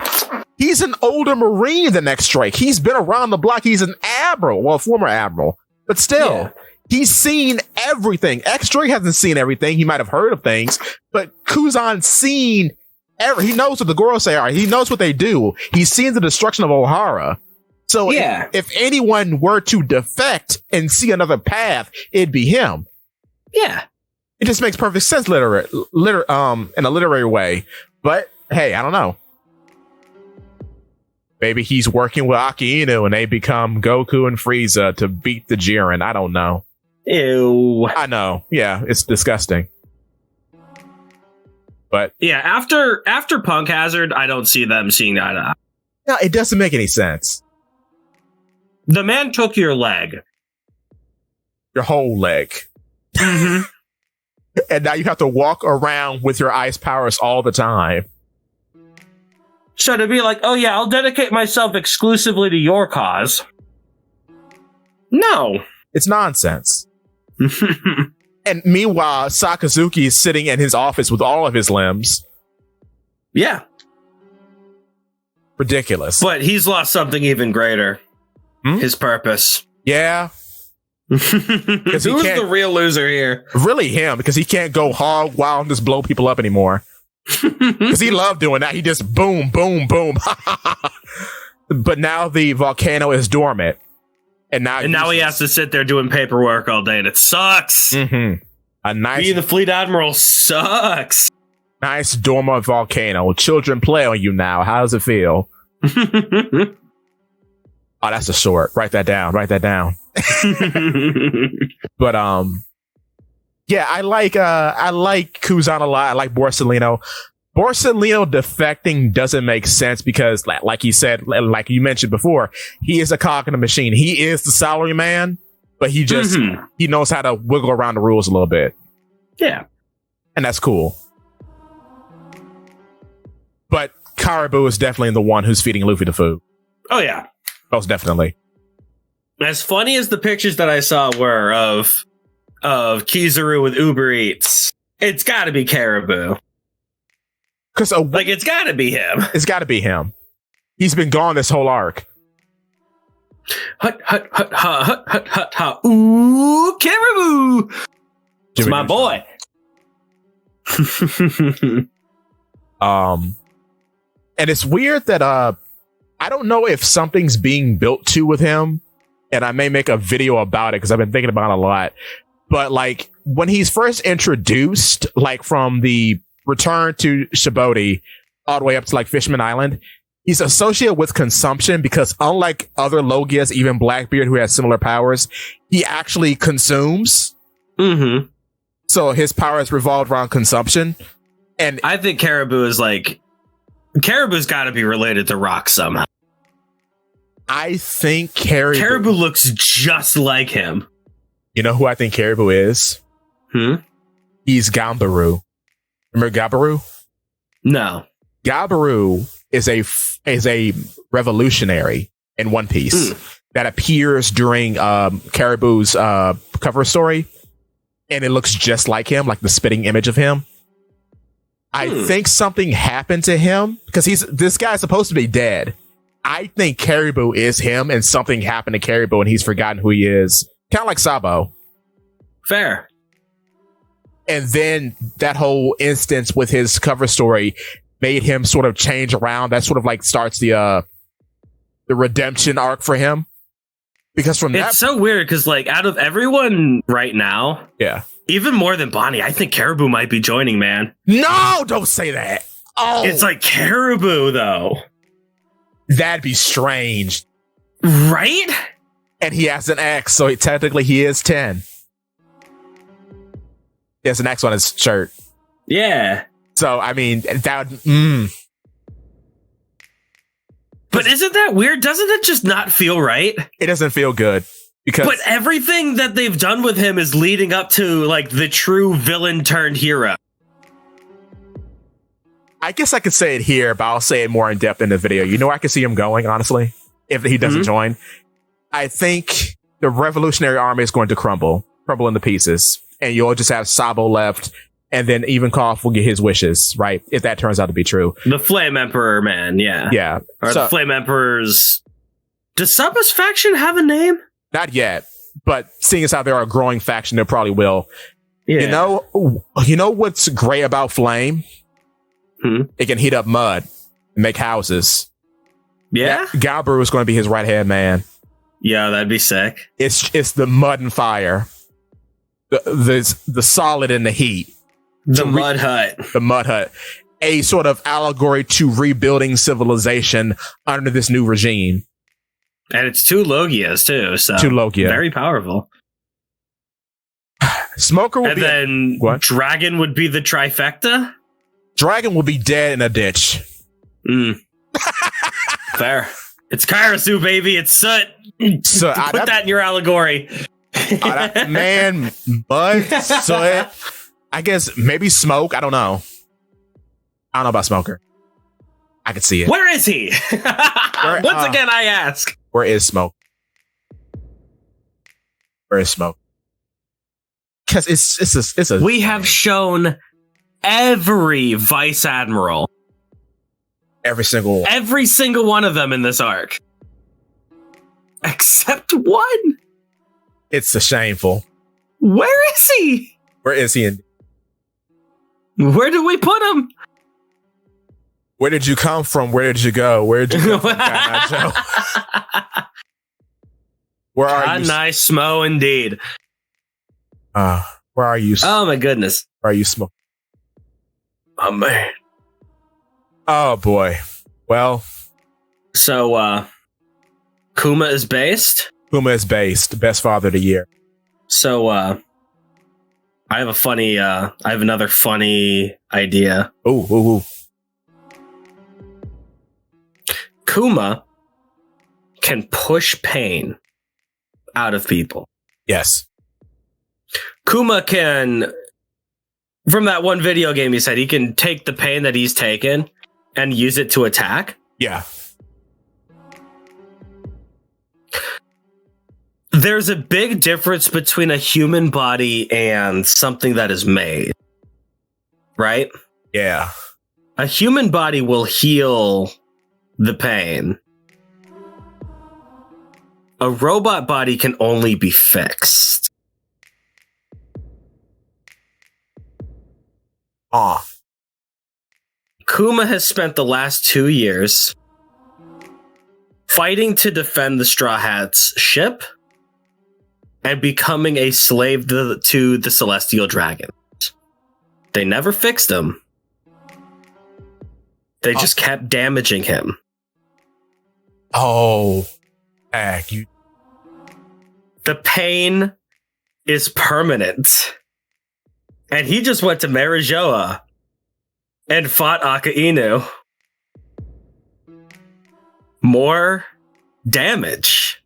Speaker 1: he's an older Marine than X-Drake. He's been around the block. He's an admiral. Well, a former admiral. But still, he's seen everything. X-Drake hasn't seen everything. He might have heard of things. But Kuzan's seen he knows what the Gorosei are. He knows what they do. He's seen the destruction of Ohara. So if anyone were to defect and see another path, it'd be him.
Speaker 2: Yeah.
Speaker 1: It just makes perfect sense in a literary way. But hey, I don't know. Maybe he's working with Aki Inu and they become Goku and Frieza to beat the Jiren. I don't know.
Speaker 2: Ew.
Speaker 1: I know. Yeah, it's disgusting. But
Speaker 2: yeah, after Punk Hazard, I don't see them seeing eye to eye.
Speaker 1: No, it doesn't make any sense.
Speaker 2: The man took your leg.
Speaker 1: Your whole leg.
Speaker 2: Mm-hmm.
Speaker 1: And now you have to walk around with your ice powers all the time.
Speaker 2: So to be like, oh yeah, I'll dedicate myself exclusively to your cause. No.
Speaker 1: It's nonsense. And meanwhile, Sakazuki is sitting in his office with all of his limbs.
Speaker 2: Yeah.
Speaker 1: Ridiculous.
Speaker 2: But he's lost something even greater. His purpose.
Speaker 1: Yeah.
Speaker 2: Who's the real loser here?
Speaker 1: Really him, because he can't go hog wild and just blow people up anymore. Because he loved doing that. He just boom, boom, boom. But now the volcano is dormant. And now
Speaker 2: he has to sit there doing paperwork all day, and it sucks.
Speaker 1: Mm-hmm.
Speaker 2: Being the fleet admiral sucks.
Speaker 1: Nice dormant volcano. Children play on you now. How does it feel? Oh, that's a short. Write that down. But yeah, I like Kuzan a lot. I like Borsalino. Borsalino defecting doesn't make sense because, like he said, like you mentioned before, he is a cog in the machine. He is the salary man, but he just he knows how to wiggle around the rules a little bit.
Speaker 2: Yeah,
Speaker 1: and that's cool. But Caribou is definitely the one who's feeding Luffy the food.
Speaker 2: Oh yeah,
Speaker 1: most definitely.
Speaker 2: As funny as the pictures that I saw were of Kizaru with Uber Eats, it's got to be Caribou.
Speaker 1: Because
Speaker 2: it's got to be him.
Speaker 1: It's got to be him. He's been gone this whole arc.
Speaker 2: Hut, hut, hut, ha, hut, hut, hut, ha. Ooh, Caribou! It's my boy.
Speaker 1: And it's weird that I don't know if something's being built to with him, and I may make a video about it because I've been thinking about it a lot. But like when he's first introduced, like from the return to Shibodi all the way up to like Fishman Island, he's associated with consumption because unlike other Logias, even Blackbeard, who has similar powers, he actually consumes.
Speaker 2: Mm-hmm.
Speaker 1: So his power is revolved around consumption. And
Speaker 2: I think Caribou's got to be related to Rock somehow.
Speaker 1: I think Caribou
Speaker 2: looks just like him.
Speaker 1: You know who I think Caribou is? He's Gambaru. Remember Gabaru?
Speaker 2: No.
Speaker 1: Gabaru is a revolutionary in One Piece that appears during Caribou's cover story, and it looks just like him, like the spitting image of him. I think something happened to him because this guy's supposed to be dead. I think Caribou is him, and something happened to Caribou, and he's forgotten who he is. Kind of like Sabo.
Speaker 2: Fair.
Speaker 1: And then that whole instance with his cover story made him sort of change around. That sort of like starts the redemption arc for him. Because from that,
Speaker 2: it's so weird because like out of everyone right now,
Speaker 1: yeah,
Speaker 2: even more than Bonnie, I think Caribou might be joining, man.
Speaker 1: No, don't say that. Oh,
Speaker 2: it's like Caribou though.
Speaker 1: That'd be strange,
Speaker 2: right?
Speaker 1: And he has an X, so technically he is 10. He has an X on his shirt.
Speaker 2: Yeah.
Speaker 1: So I mean that.
Speaker 2: But isn't that weird? Doesn't it just not feel right?
Speaker 1: It doesn't feel good because.
Speaker 2: But everything that they've done with him is leading up to like the true villain turned hero.
Speaker 1: I guess I could say it here, but I'll say it more in depth in the video. You know where I can see him going, honestly, if he doesn't join. I think the Revolutionary Army is going to crumble into pieces, and you'll just have Sabo left, and then Ivankov will get his wishes, right? If that turns out to be true.
Speaker 2: The Flame Emperor, man, yeah.
Speaker 1: Yeah.
Speaker 2: Or the Flame Emperor's... Does Sabo's faction have a name?
Speaker 1: Not yet, but seeing as how they're a growing faction, they probably will.
Speaker 2: Yeah.
Speaker 1: You know what's great about Flame? It can heat up mud and make houses.
Speaker 2: Yeah?
Speaker 1: Gabaru is going to be his right-hand man.
Speaker 2: Yeah, that'd be sick.
Speaker 1: It's the mud and fire. The solid and the heat.
Speaker 2: The Mud Hut.
Speaker 1: The Mud Hut. A sort of allegory to rebuilding civilization under this new regime.
Speaker 2: And it's 2 Logias, too. So
Speaker 1: 2 Logia.
Speaker 2: Very powerful.
Speaker 1: Smoker would
Speaker 2: and then what? Dragon would be the trifecta?
Speaker 1: Dragon will be dead in a ditch.
Speaker 2: Fair. It's Karasu, baby. It's soot.
Speaker 1: So
Speaker 2: Put that in your allegory.
Speaker 1: Man, mud, soot. I guess maybe smoke. I don't know. I don't know about Smoker. I could see it.
Speaker 2: Where is he? Once again, I ask.
Speaker 1: Where is Smoke? Where is Smoke? Because it's a.
Speaker 2: We have shown every Vice Admiral.
Speaker 1: Every single
Speaker 2: one of them in this arc. Except one.
Speaker 1: It's a shameful.
Speaker 2: Where is he?
Speaker 1: Where is he?
Speaker 2: Where did we put him?
Speaker 1: Where did you come from? Where did you go? Where did you come from, Joe? Where are you?
Speaker 2: Nice Smo indeed.
Speaker 1: Where are you?
Speaker 2: Oh my goodness.
Speaker 1: Where are you, Smo?
Speaker 2: Oh man.
Speaker 1: Oh boy. Well.
Speaker 2: So Kuma is based?
Speaker 1: Kuma is based. Best father of the year.
Speaker 2: So I have another funny idea.
Speaker 1: Ooh.
Speaker 2: Kuma can push pain out of people.
Speaker 1: Yes.
Speaker 2: Kuma can, from that one video game he said, he can take the pain that he's taken and use it to attack.
Speaker 1: Yeah.
Speaker 2: There's a big difference between a human body and something that is made. Right?
Speaker 1: Yeah.
Speaker 2: A human body will heal the pain. A robot body can only be fixed. Kuma has spent the last 2 years fighting to defend the Straw Hats' ship and becoming a slave to the Celestial Dragons. They never fixed him. They just kept damaging him.
Speaker 1: Oh, heck, you.
Speaker 2: The pain is permanent. And he just went to Marijoa and fought Akainu. More damage.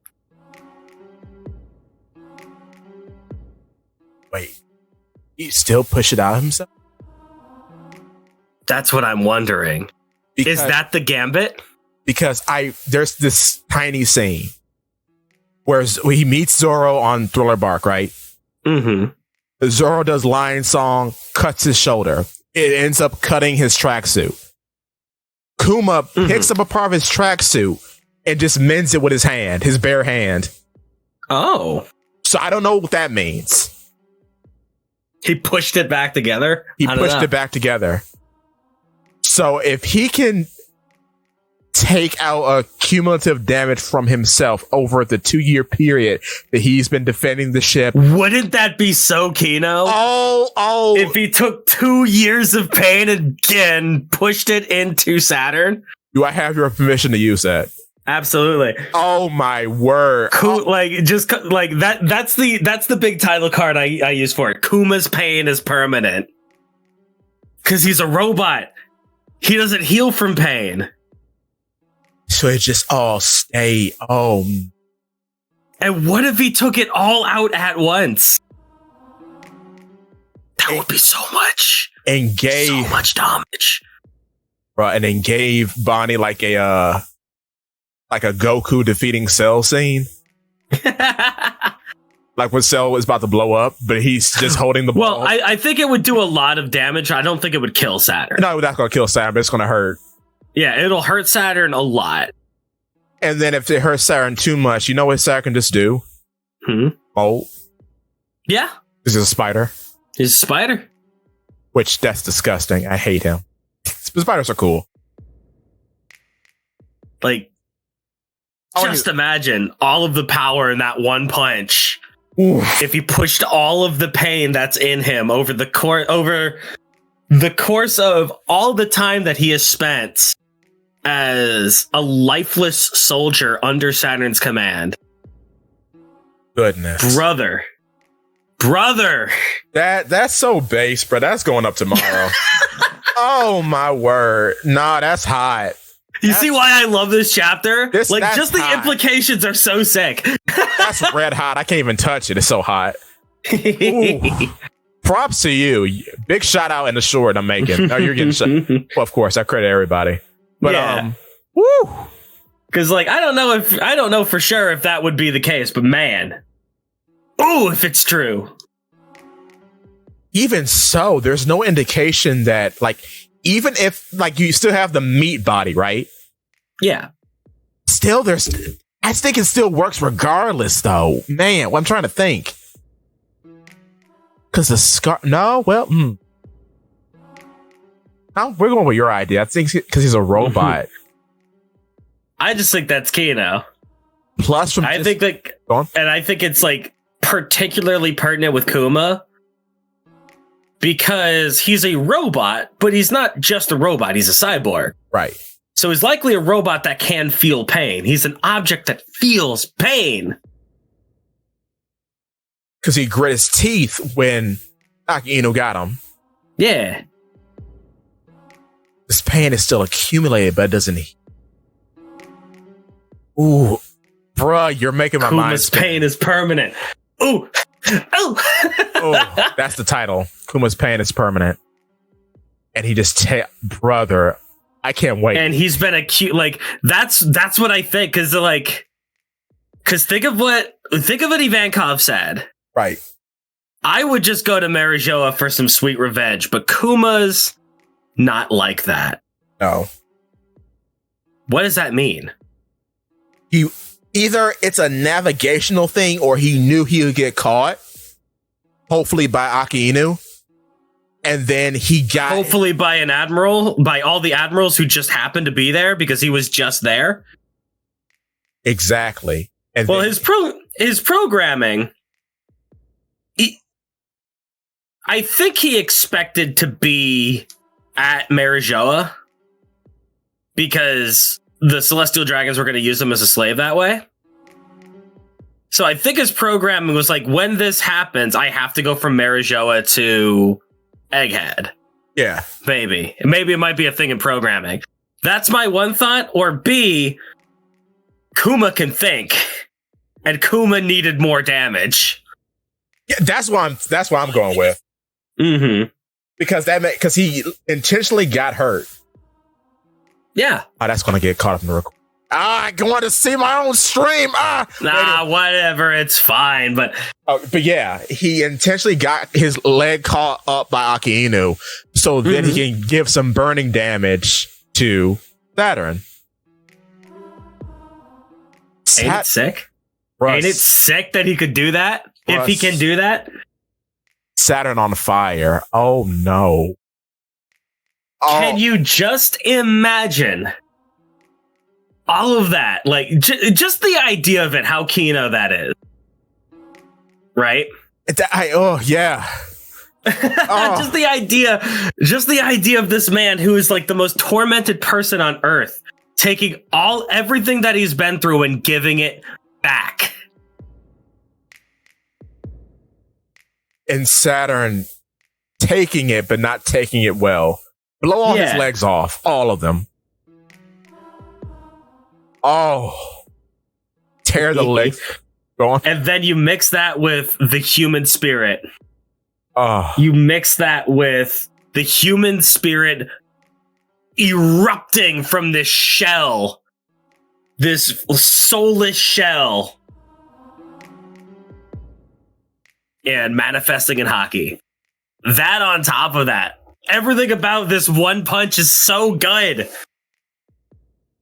Speaker 1: Wait, he still push it out himself?
Speaker 2: That's what I'm wondering. Is that the gambit?
Speaker 1: Because there's this tiny scene where he meets Zoro on Thriller Bark, right?
Speaker 2: Mm-hmm.
Speaker 1: Zoro does Lion Song, cuts his shoulder. It ends up cutting his tracksuit. Kuma picks up a part of his tracksuit and just mends it with his hand, his bare hand.
Speaker 2: Oh.
Speaker 1: So I don't know what that means.
Speaker 2: He pushed it back together?
Speaker 1: He pushed it back together. So if he can take out a cumulative damage from himself over the 2-year period that he's been defending the ship.
Speaker 2: Wouldn't that be so Kino?
Speaker 1: Oh.
Speaker 2: If he took 2 years of pain and again pushed it into Saturn?
Speaker 1: Do I have your permission to use that?
Speaker 2: Absolutely.
Speaker 1: Oh my word.
Speaker 2: Cool. Like just like that. That's the big title card I use for it. Kuma's pain is permanent. Cause he's a robot. He doesn't heal from pain.
Speaker 1: So it just all stay. Oh.
Speaker 2: And what if he took it all out at once? That would be so much.
Speaker 1: And gave
Speaker 2: so much damage.
Speaker 1: Right, and then gave Bonnie like a Goku defeating Cell scene. Like when Cell was about to blow up, but he's just holding the ball.
Speaker 2: Well, I think it would do a lot of damage. I don't think it would kill Saturn.
Speaker 1: No, that's going to kill Saturn, but it's going to hurt.
Speaker 2: Yeah, it'll hurt Saturn a lot.
Speaker 1: And then if it hurts Saturn too much, you know what Saturn can just do? Oh.
Speaker 2: Yeah.
Speaker 1: He's a spider.
Speaker 2: He's a spider.
Speaker 1: Which, that's disgusting. I hate him. Spiders are cool.
Speaker 2: Like, just imagine all of the power in that one punch.
Speaker 1: Oof.
Speaker 2: If he pushed all of the pain that's in him over the course of all the time that he has spent as a lifeless soldier under Saturn's command.
Speaker 1: Goodness.
Speaker 2: Brother.
Speaker 1: That's so base, bro. That's going up tomorrow. Oh my word. Nah, that's hot.
Speaker 2: You see why I love this chapter?
Speaker 1: Just
Speaker 2: the
Speaker 1: hot.
Speaker 2: implications are so sick.
Speaker 1: That's red hot. I can't even touch it. It's so hot. Ooh. Props to you. Big shout out in the short I'm making. No, you're getting shot. Well, of course, I credit everybody. But woo.
Speaker 2: Because I don't know for sure if that would be the case, but man. Ooh, if it's true.
Speaker 1: Even so, there's no indication that even if you still have the meat body, right?
Speaker 2: Yeah.
Speaker 1: Still, I think it still works regardless, though. Man, what I'm trying to think. Because the scar. No, well, No, we're going with your idea. I think because he's a robot.
Speaker 2: I just think that's Kino.
Speaker 1: Plus,
Speaker 2: I think it's particularly pertinent with Kuma. Because he's a robot, but he's not just a robot. He's a cyborg.
Speaker 1: Right.
Speaker 2: So he's likely a robot that can feel pain. He's an object that feels pain.
Speaker 1: Because he grit his teeth when Akainu got him.
Speaker 2: Yeah.
Speaker 1: This pain is still accumulated, but it doesn't. Ooh. Bruh, you're making my mind
Speaker 2: spin. Pain is permanent. Ooh.
Speaker 1: Oh, that's the title. Kuma's pain is permanent. And he just brother, I can't wait.
Speaker 2: And he's been that's what I think, because think of what Ivankov said.
Speaker 1: Right.
Speaker 2: I would just go to Marijoa for some sweet revenge, but Kuma's not like that.
Speaker 1: No.
Speaker 2: What does that mean?
Speaker 1: Either it's a navigational thing or he knew he would get caught, hopefully by Akainu, and then he got...
Speaker 2: Hopefully by an admiral, by all the admirals who just happened to be there because he was just there.
Speaker 1: Exactly. And
Speaker 2: his programming... I think he expected to be at Marijoa because the celestial dragons were going to use him as a slave that way. So I think his programming was like, when this happens, I have to go from Marijoa to Egghead.
Speaker 1: Yeah.
Speaker 2: Maybe it might be a thing in programming. That's my one thought. Or B, Kuma can think, and Kuma needed more damage.
Speaker 1: Yeah, that's what I'm going with.
Speaker 2: Mm-hmm.
Speaker 1: Because he intentionally got hurt.
Speaker 2: Yeah.
Speaker 1: Oh, that's gonna get caught up in the record. I want to see my own stream.
Speaker 2: Whatever, it's fine. But
Speaker 1: yeah, he intentionally got his leg caught up by Aki Inu, so then he can give some burning damage to Saturn.
Speaker 2: Ain't it sick?
Speaker 1: Russ,
Speaker 2: Ain't it sick that he could do that?
Speaker 1: Russ,
Speaker 2: if he can do that?
Speaker 1: Saturn on fire. Oh no.
Speaker 2: Can you just imagine all of that? Like, just the idea of it, how Kino that is. Right?
Speaker 1: Yeah.
Speaker 2: Just the idea of this man who is like the most tormented person on Earth, taking everything that he's been through and giving it back.
Speaker 1: And Saturn taking it, but not taking it well. Blow all his legs off. All of them. Oh. Tear the legs. Go on.
Speaker 2: And then you mix that with the human spirit.
Speaker 1: Oh.
Speaker 2: You mix that with the human spirit erupting from this shell. This soulless shell. And manifesting in hockey. That on top of that. Everything about this one punch is so good.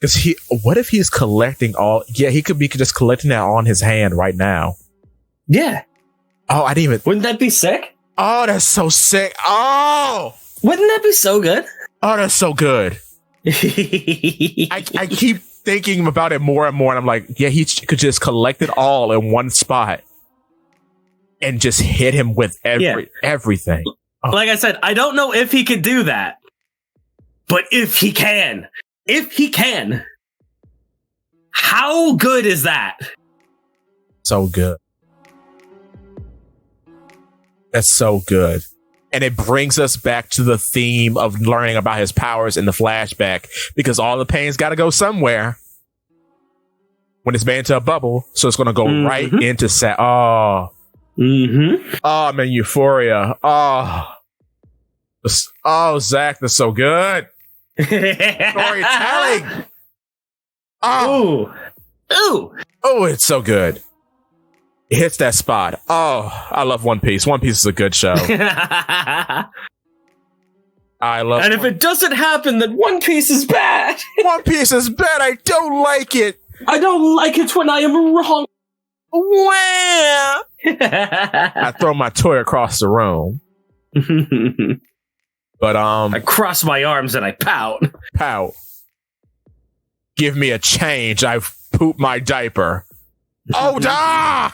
Speaker 1: Because what if he's collecting all? Yeah, he could be just collecting that on his hand right now.
Speaker 2: Yeah.
Speaker 1: Oh, I didn't even.
Speaker 2: Wouldn't that be sick?
Speaker 1: Oh, that's so sick. Oh.
Speaker 2: Wouldn't that be so good?
Speaker 1: Oh, that's so good. I keep thinking about it more and more, and I'm like, yeah, he could just collect it all in one spot and just hit him with everything. Oh.
Speaker 2: Like I said, I don't know if he could do that, but if he can, how good is that?
Speaker 1: So good. That's so good. And it brings us back to the theme of learning about his powers in the flashback, because all the pain's got to go somewhere when it's made into a bubble. So it's going to go right into Oh, I'm in euphoria. Oh, Zakk, that's so good. Storytelling.
Speaker 2: Oh,
Speaker 1: it's so good. It hits that spot. Oh, I love One Piece. One Piece is a good show. I love.
Speaker 2: And if it doesn't happen, then One Piece is bad.
Speaker 1: One Piece is bad. I don't like it.
Speaker 2: I don't like it when I am wrong.
Speaker 1: Wham! I throw my toy across the room. But
Speaker 2: I cross my arms and I pout.
Speaker 1: Give me a change. I've pooped my diaper. Oh, da!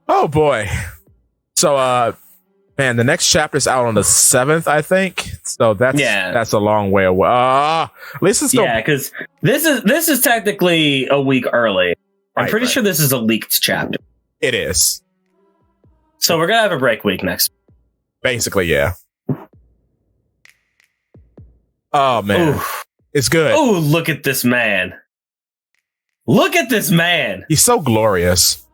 Speaker 1: Oh boy. So man, the next chapter's out on the 7th, I think. So that's a long way away. At least it's still
Speaker 2: because this is technically a week early. I'm pretty sure this is a leaked chapter.
Speaker 1: It is.
Speaker 2: So we're gonna have a break week next.
Speaker 1: Basically, yeah. Oh man, it's good.
Speaker 2: Oh, look at this man! Look at this man!
Speaker 1: He's so glorious.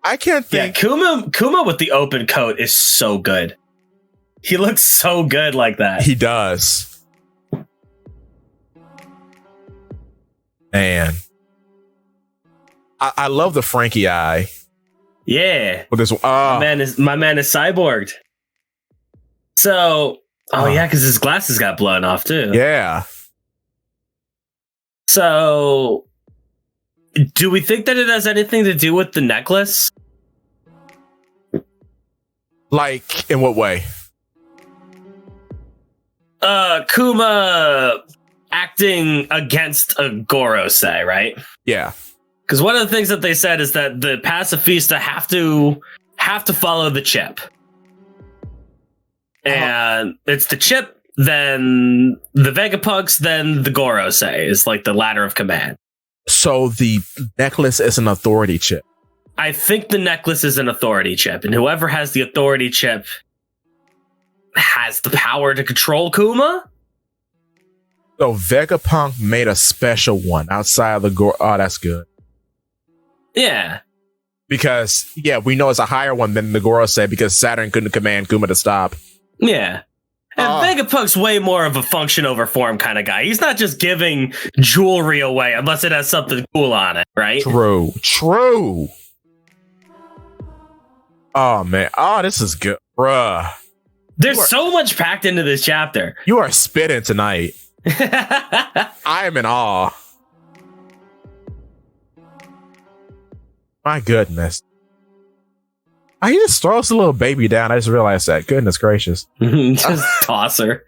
Speaker 1: I can't think.
Speaker 2: Yeah, Kuma with the open coat is so good. He looks so good like that.
Speaker 1: He does. Man, I love the Frankie eye.
Speaker 2: Yeah.
Speaker 1: With this,
Speaker 2: my man is cyborged. So, because his glasses got blown off too.
Speaker 1: Yeah.
Speaker 2: So, do we think that it has anything to do with the necklace?
Speaker 1: Like, in what way?
Speaker 2: Kuma acting against a Gorosei, right?
Speaker 1: Yeah.
Speaker 2: Because one of the things that they said is that the pacifista have to follow the chip. And it's the chip then the Vegapunks, then the Gorosei is like the ladder of command.
Speaker 1: So the necklace is an authority chip.
Speaker 2: I think the necklace is an authority chip, and whoever has the authority chip has the power to control Kuma.
Speaker 1: So Vegapunk made a special one outside of the Oh, that's good.
Speaker 2: Yeah.
Speaker 1: Because, yeah, we know it's a higher one than the Gorosei because Saturn couldn't command Kuma to stop.
Speaker 2: Yeah. And Vegapunk's way more of a function over form kind of guy. He's not just giving jewelry away unless it has something cool on it, right?
Speaker 1: True. Oh, man. Oh, this is good. Bruh.
Speaker 2: There's so much packed into this chapter.
Speaker 1: You are spitting tonight. I am in awe. My goodness. He just throws the little baby down. I just realized that. Goodness gracious.
Speaker 2: Just toss her.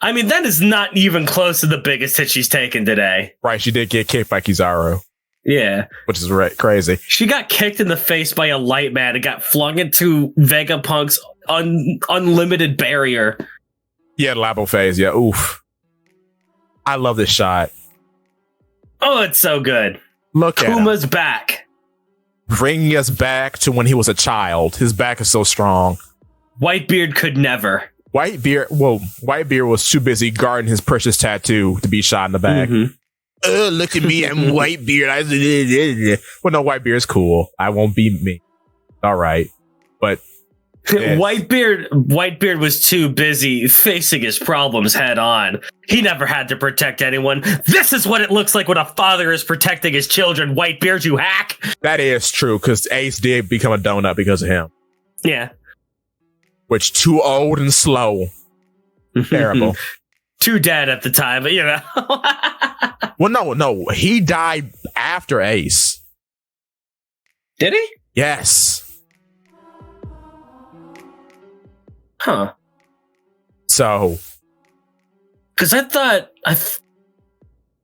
Speaker 2: I mean, that is not even close to the biggest hit she's taken today.
Speaker 1: Right, she did get kicked by Kizaru.
Speaker 2: Yeah.
Speaker 1: Which is crazy.
Speaker 2: She got kicked in the face by a light man and got flung into Vegapunk's unlimited barrier.
Speaker 1: Yeah, Labo phase. Yeah, oof. I love this shot.
Speaker 2: Oh, it's so good.
Speaker 1: Look at
Speaker 2: Kuma's back.
Speaker 1: Bringing us back to when he was a child. His back is so strong.
Speaker 2: Whitebeard could never.
Speaker 1: Whitebeard was too busy guarding his precious tattoo to be shot in the back. Mm-hmm. Look at me, I'm Whitebeard. Well, no, Whitebeard's cool. I won't be me. All right. But yeah.
Speaker 2: Whitebeard was too busy facing his problems head on. He never had to protect anyone. This is what it looks like when a father is protecting his children. Whitebeard, you hack.
Speaker 1: That is true, because Ace did become a donut because of him.
Speaker 2: Yeah.
Speaker 1: Which, too old and slow. Terrible.
Speaker 2: Too dead at the time, but you know.
Speaker 1: Well, no. He died after Ace.
Speaker 2: Did he?
Speaker 1: Yes.
Speaker 2: Huh.
Speaker 1: So.
Speaker 2: Because I thought.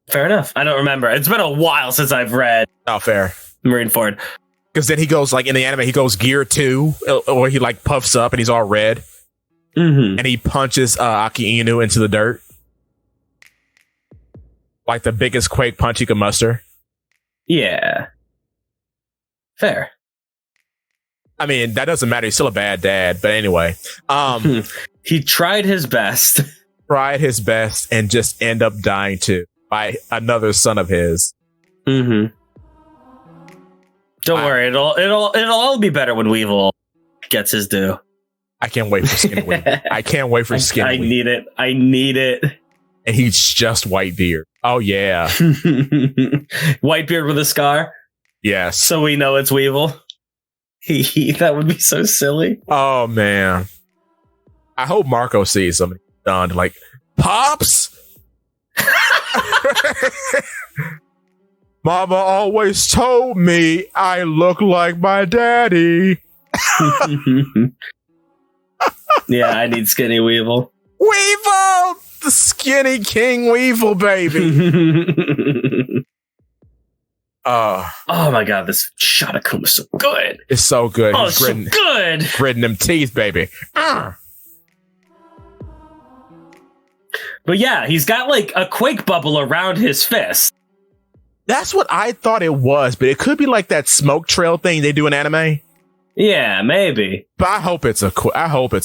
Speaker 2: Fair enough. I don't remember. It's been a while since I've read.
Speaker 1: Oh, fair.
Speaker 2: Marineford.
Speaker 1: Because then he goes, like, in the anime, he goes Gear 2, or he, like, puffs up and he's all red.
Speaker 2: Mm-hmm.
Speaker 1: And he punches Aki Inu into the dirt. Like the biggest quake punch he could muster.
Speaker 2: Yeah. Fair.
Speaker 1: I mean, that doesn't matter. He's still a bad dad. But anyway.
Speaker 2: He tried his best.
Speaker 1: Tried his best and just end up dying too by another son of his.
Speaker 2: Mm-hmm. Don't worry. It'll all be better when Weevil gets his due.
Speaker 1: I can't wait for Skinny Weevil. I can't wait for Skinny Weevil.
Speaker 2: I need it.
Speaker 1: And he's just Whitebeard. Oh, yeah.
Speaker 2: Whitebeard with a scar?
Speaker 1: Yes.
Speaker 2: So we know it's Weevil. That would be so silly.
Speaker 1: Oh, man. I hope Marco sees something done. Like, Pops? Mama always told me I look like my daddy.
Speaker 2: Yeah, I need Skinny Weevil.
Speaker 1: Weevil! The skinny King Weevil, baby. Oh
Speaker 2: my god, this shot of Kuma is so good.
Speaker 1: It's so good.
Speaker 2: Oh, it's so good.
Speaker 1: Gritting them teeth, baby.
Speaker 2: But yeah, he's got like a quake bubble around his fist.
Speaker 1: That's what I thought it was, but it could be like that smoke trail thing they do in anime.
Speaker 2: Yeah, maybe.
Speaker 1: But I hope it's a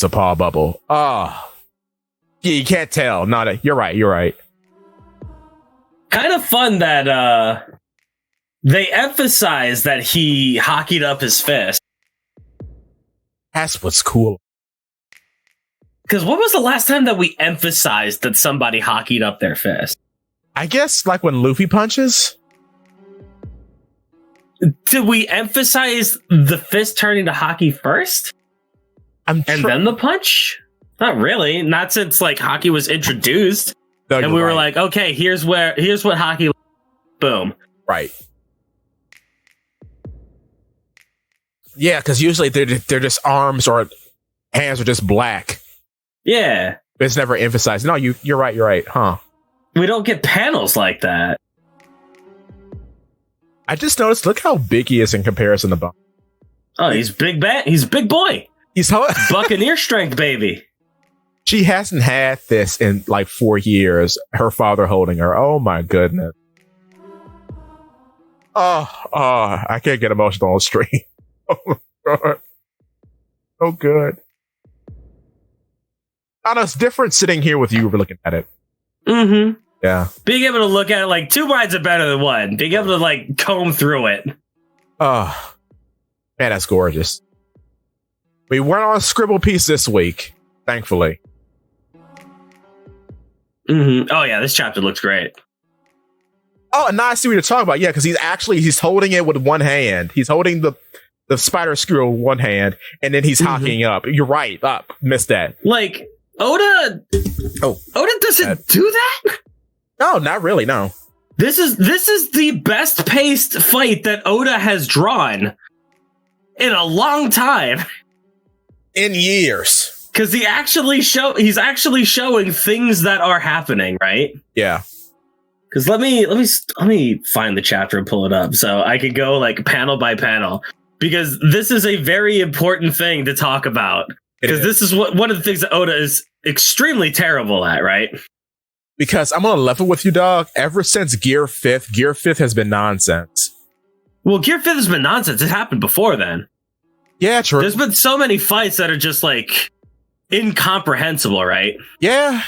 Speaker 1: paw bubble. Oh. Yeah, you can't tell. You're right.
Speaker 2: Kind of fun that they emphasize that he hockeyed up his fist.
Speaker 1: That's what's cool.
Speaker 2: Because what was the last time that we emphasized that somebody hockeyed up their fist?
Speaker 1: I guess like when Luffy punches.
Speaker 2: Did we emphasize the fist turning to hockey first? And then the punch? Not really. Not since like hockey was introduced.
Speaker 1: No,
Speaker 2: and we were like, okay, here's what hockey. Boom.
Speaker 1: Right. Yeah, because usually they're just arms or hands are just black.
Speaker 2: Yeah.
Speaker 1: But it's never emphasized. No, you're right. Huh.
Speaker 2: We don't get panels like that.
Speaker 1: I just noticed, look how big he is in comparison to Bob.
Speaker 2: Oh, he's big bat. He's a big boy.
Speaker 1: He's
Speaker 2: Buccaneer strength, baby.
Speaker 1: She hasn't had this in like 4 years. Her father holding her. Oh my goodness. Oh, I can't get emotional on stream. Oh my God. So good. I know it's different sitting here with you looking at it.
Speaker 2: Mm-hmm.
Speaker 1: Yeah.
Speaker 2: Being able to look at it like two minds are better than one. Being able to like comb through it.
Speaker 1: Oh, man, that's gorgeous. We weren't on Scribble Piece this week, thankfully.
Speaker 2: Mm-hmm. Oh yeah, this chapter looks great.
Speaker 1: Oh, and now I see what you're talking about. Yeah, because he's holding it with one hand. He's holding the spider screw with one hand, and then he's hocking up. You're right. Up. Missed that.
Speaker 2: Like, Oda doesn't do that?
Speaker 1: No, not really, no.
Speaker 2: This is the best paced fight that Oda has drawn in a long time.
Speaker 1: In years.
Speaker 2: Because he's actually showing things that are happening, right?
Speaker 1: Yeah.
Speaker 2: Because let me find the chapter and pull it up so I could go like panel by panel. Because this is a very important thing to talk about. Because this is one of the things that Oda is extremely terrible at, right?
Speaker 1: Because I'm on a level with you, dog. Ever since Gear 5th has been nonsense.
Speaker 2: Well, Gear 5th has been nonsense. It happened before then. Yeah, true. There's been so many fights that are just like incomprehensible, right?
Speaker 1: Yeah.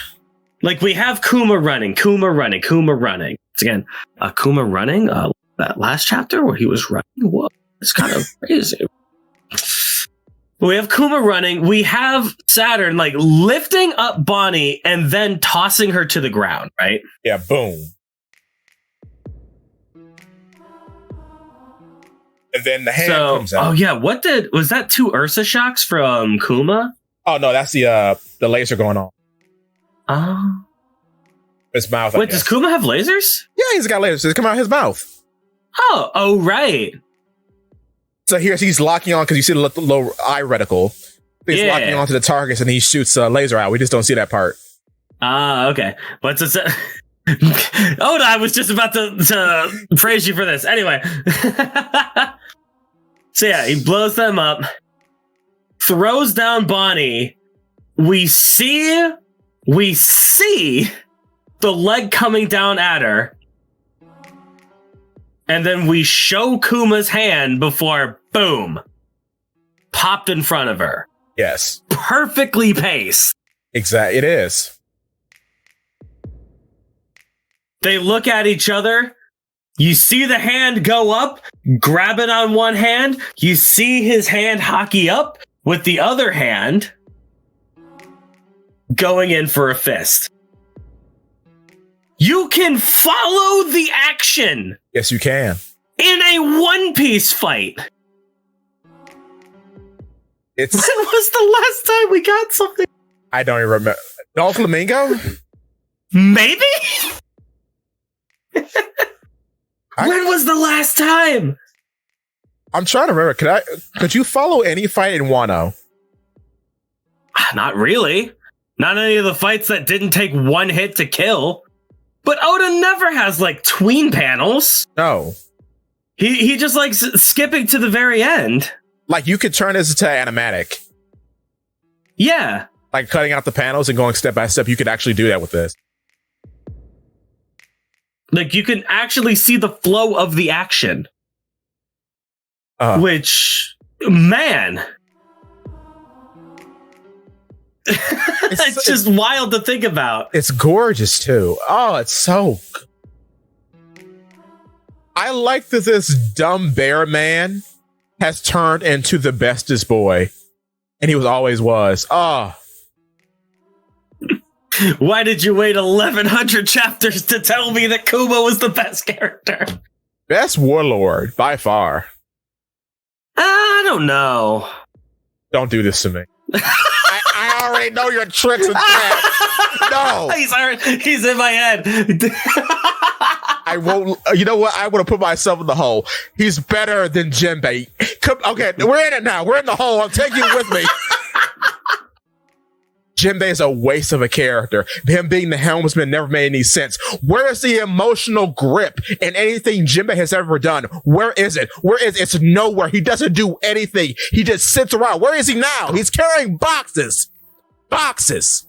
Speaker 2: Like we have Kuma running. It's again, Kuma running. That last chapter where he was running. Whoa, it's kind of crazy. We have Kuma running. We have Saturn like lifting up Bonnie and then tossing her to the ground, right?
Speaker 1: Yeah, boom. And then the hand comes out.
Speaker 2: Oh yeah, was that 2 Ursa shocks from Kuma?
Speaker 1: Oh no, that's the laser going on.
Speaker 2: Oh.
Speaker 1: His mouth.
Speaker 2: Wait, does Kuma have lasers?
Speaker 1: Yeah, he's got lasers. They come out of his mouth.
Speaker 2: Oh, right.
Speaker 1: So he's locking on because you see the low eye reticle. He's locking onto the targets and he shoots a laser out. We just don't see that part.
Speaker 2: Okay. What's it? Oh, no, I was just about to praise you for this. Anyway. So yeah, he blows them up, throws down Bonnie. We see the leg coming down at her. And then we show Kuma's hand before, boom, popped in front of her.
Speaker 1: Yes.
Speaker 2: Perfectly paced.
Speaker 1: Exactly. It is.
Speaker 2: They look at each other. You see the hand go up, grab it on one hand. You see his hand hockey up with the other hand going in for a fist. You can follow the action.
Speaker 1: Yes, you can.
Speaker 2: In a One Piece fight.
Speaker 1: When
Speaker 2: was the last time we got something?
Speaker 1: I don't even remember. Don Flamingo?
Speaker 2: Maybe? When was the last time?
Speaker 1: I'm trying to remember. Could you follow any fight in Wano?
Speaker 2: Not really. Not any of the fights that didn't take one hit to kill. But Oda never has like tween panels.
Speaker 1: No.
Speaker 2: He just likes skipping to the very end.
Speaker 1: Like you could turn this into animatic.
Speaker 2: Yeah.
Speaker 1: Like cutting out the panels and going step by step. You could actually do that with this.
Speaker 2: Like you can actually see the flow of the action. Which, man. It's just wild to think about.
Speaker 1: It's gorgeous too. Oh, it's so. I like that this dumb bear man has turned into the bestest boy, and he always was. Oh,
Speaker 2: why did you wait 1,100 chapters to tell me that Kuma was the best character?
Speaker 1: Best warlord by far.
Speaker 2: I don't know.
Speaker 1: Don't do this to me. I already know your tricks and traps. No.
Speaker 2: He's in my head.
Speaker 1: I won't. You know what? I want to put myself in the hole. He's better than Jinbei. Okay, we're in it now. We're in the hole. I'm taking you with me. Jinbei is a waste of a character. Him being the helmsman never made any sense. Where is the emotional grip in anything Jinbei has ever done? Where is it? It's nowhere. He doesn't do anything. He just sits around. Where is he now? He's carrying boxes. Boxes.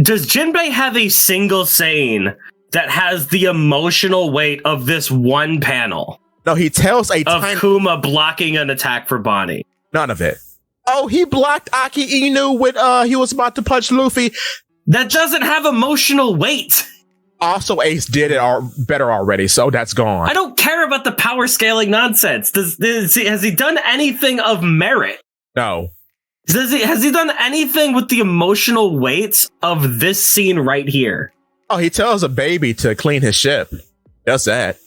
Speaker 2: Does Jinbei have a single scene that has the emotional weight of this one panel?
Speaker 1: No, he tells of
Speaker 2: Kuma blocking an attack for Bonnie.
Speaker 1: None of it. Oh, he blocked Aki Inu when he was about to punch Luffy.
Speaker 2: That doesn't have emotional weight.
Speaker 1: Also, Ace did it better already, so that's gone.
Speaker 2: I don't care about the power scaling nonsense. Has he done anything of merit?
Speaker 1: No.
Speaker 2: Has he done anything with the emotional weight of this scene right here?
Speaker 1: Oh, he tells a baby to clean his ship. Does that.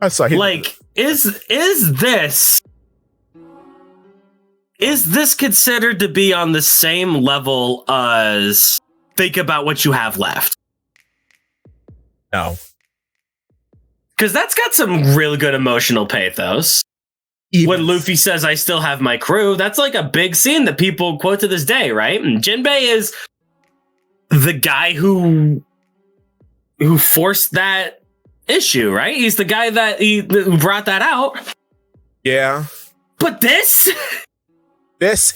Speaker 1: I saw him.
Speaker 2: Like, is this considered to be on the same level as think about what you have left?
Speaker 1: No.
Speaker 2: Because that's got some real good emotional pathos. When Luffy says, I still have my crew, that's like a big scene that people quote to this day, right? And Jinbei is the guy who forced that issue, right? He's the guy that brought that out.
Speaker 1: Yeah.
Speaker 2: But this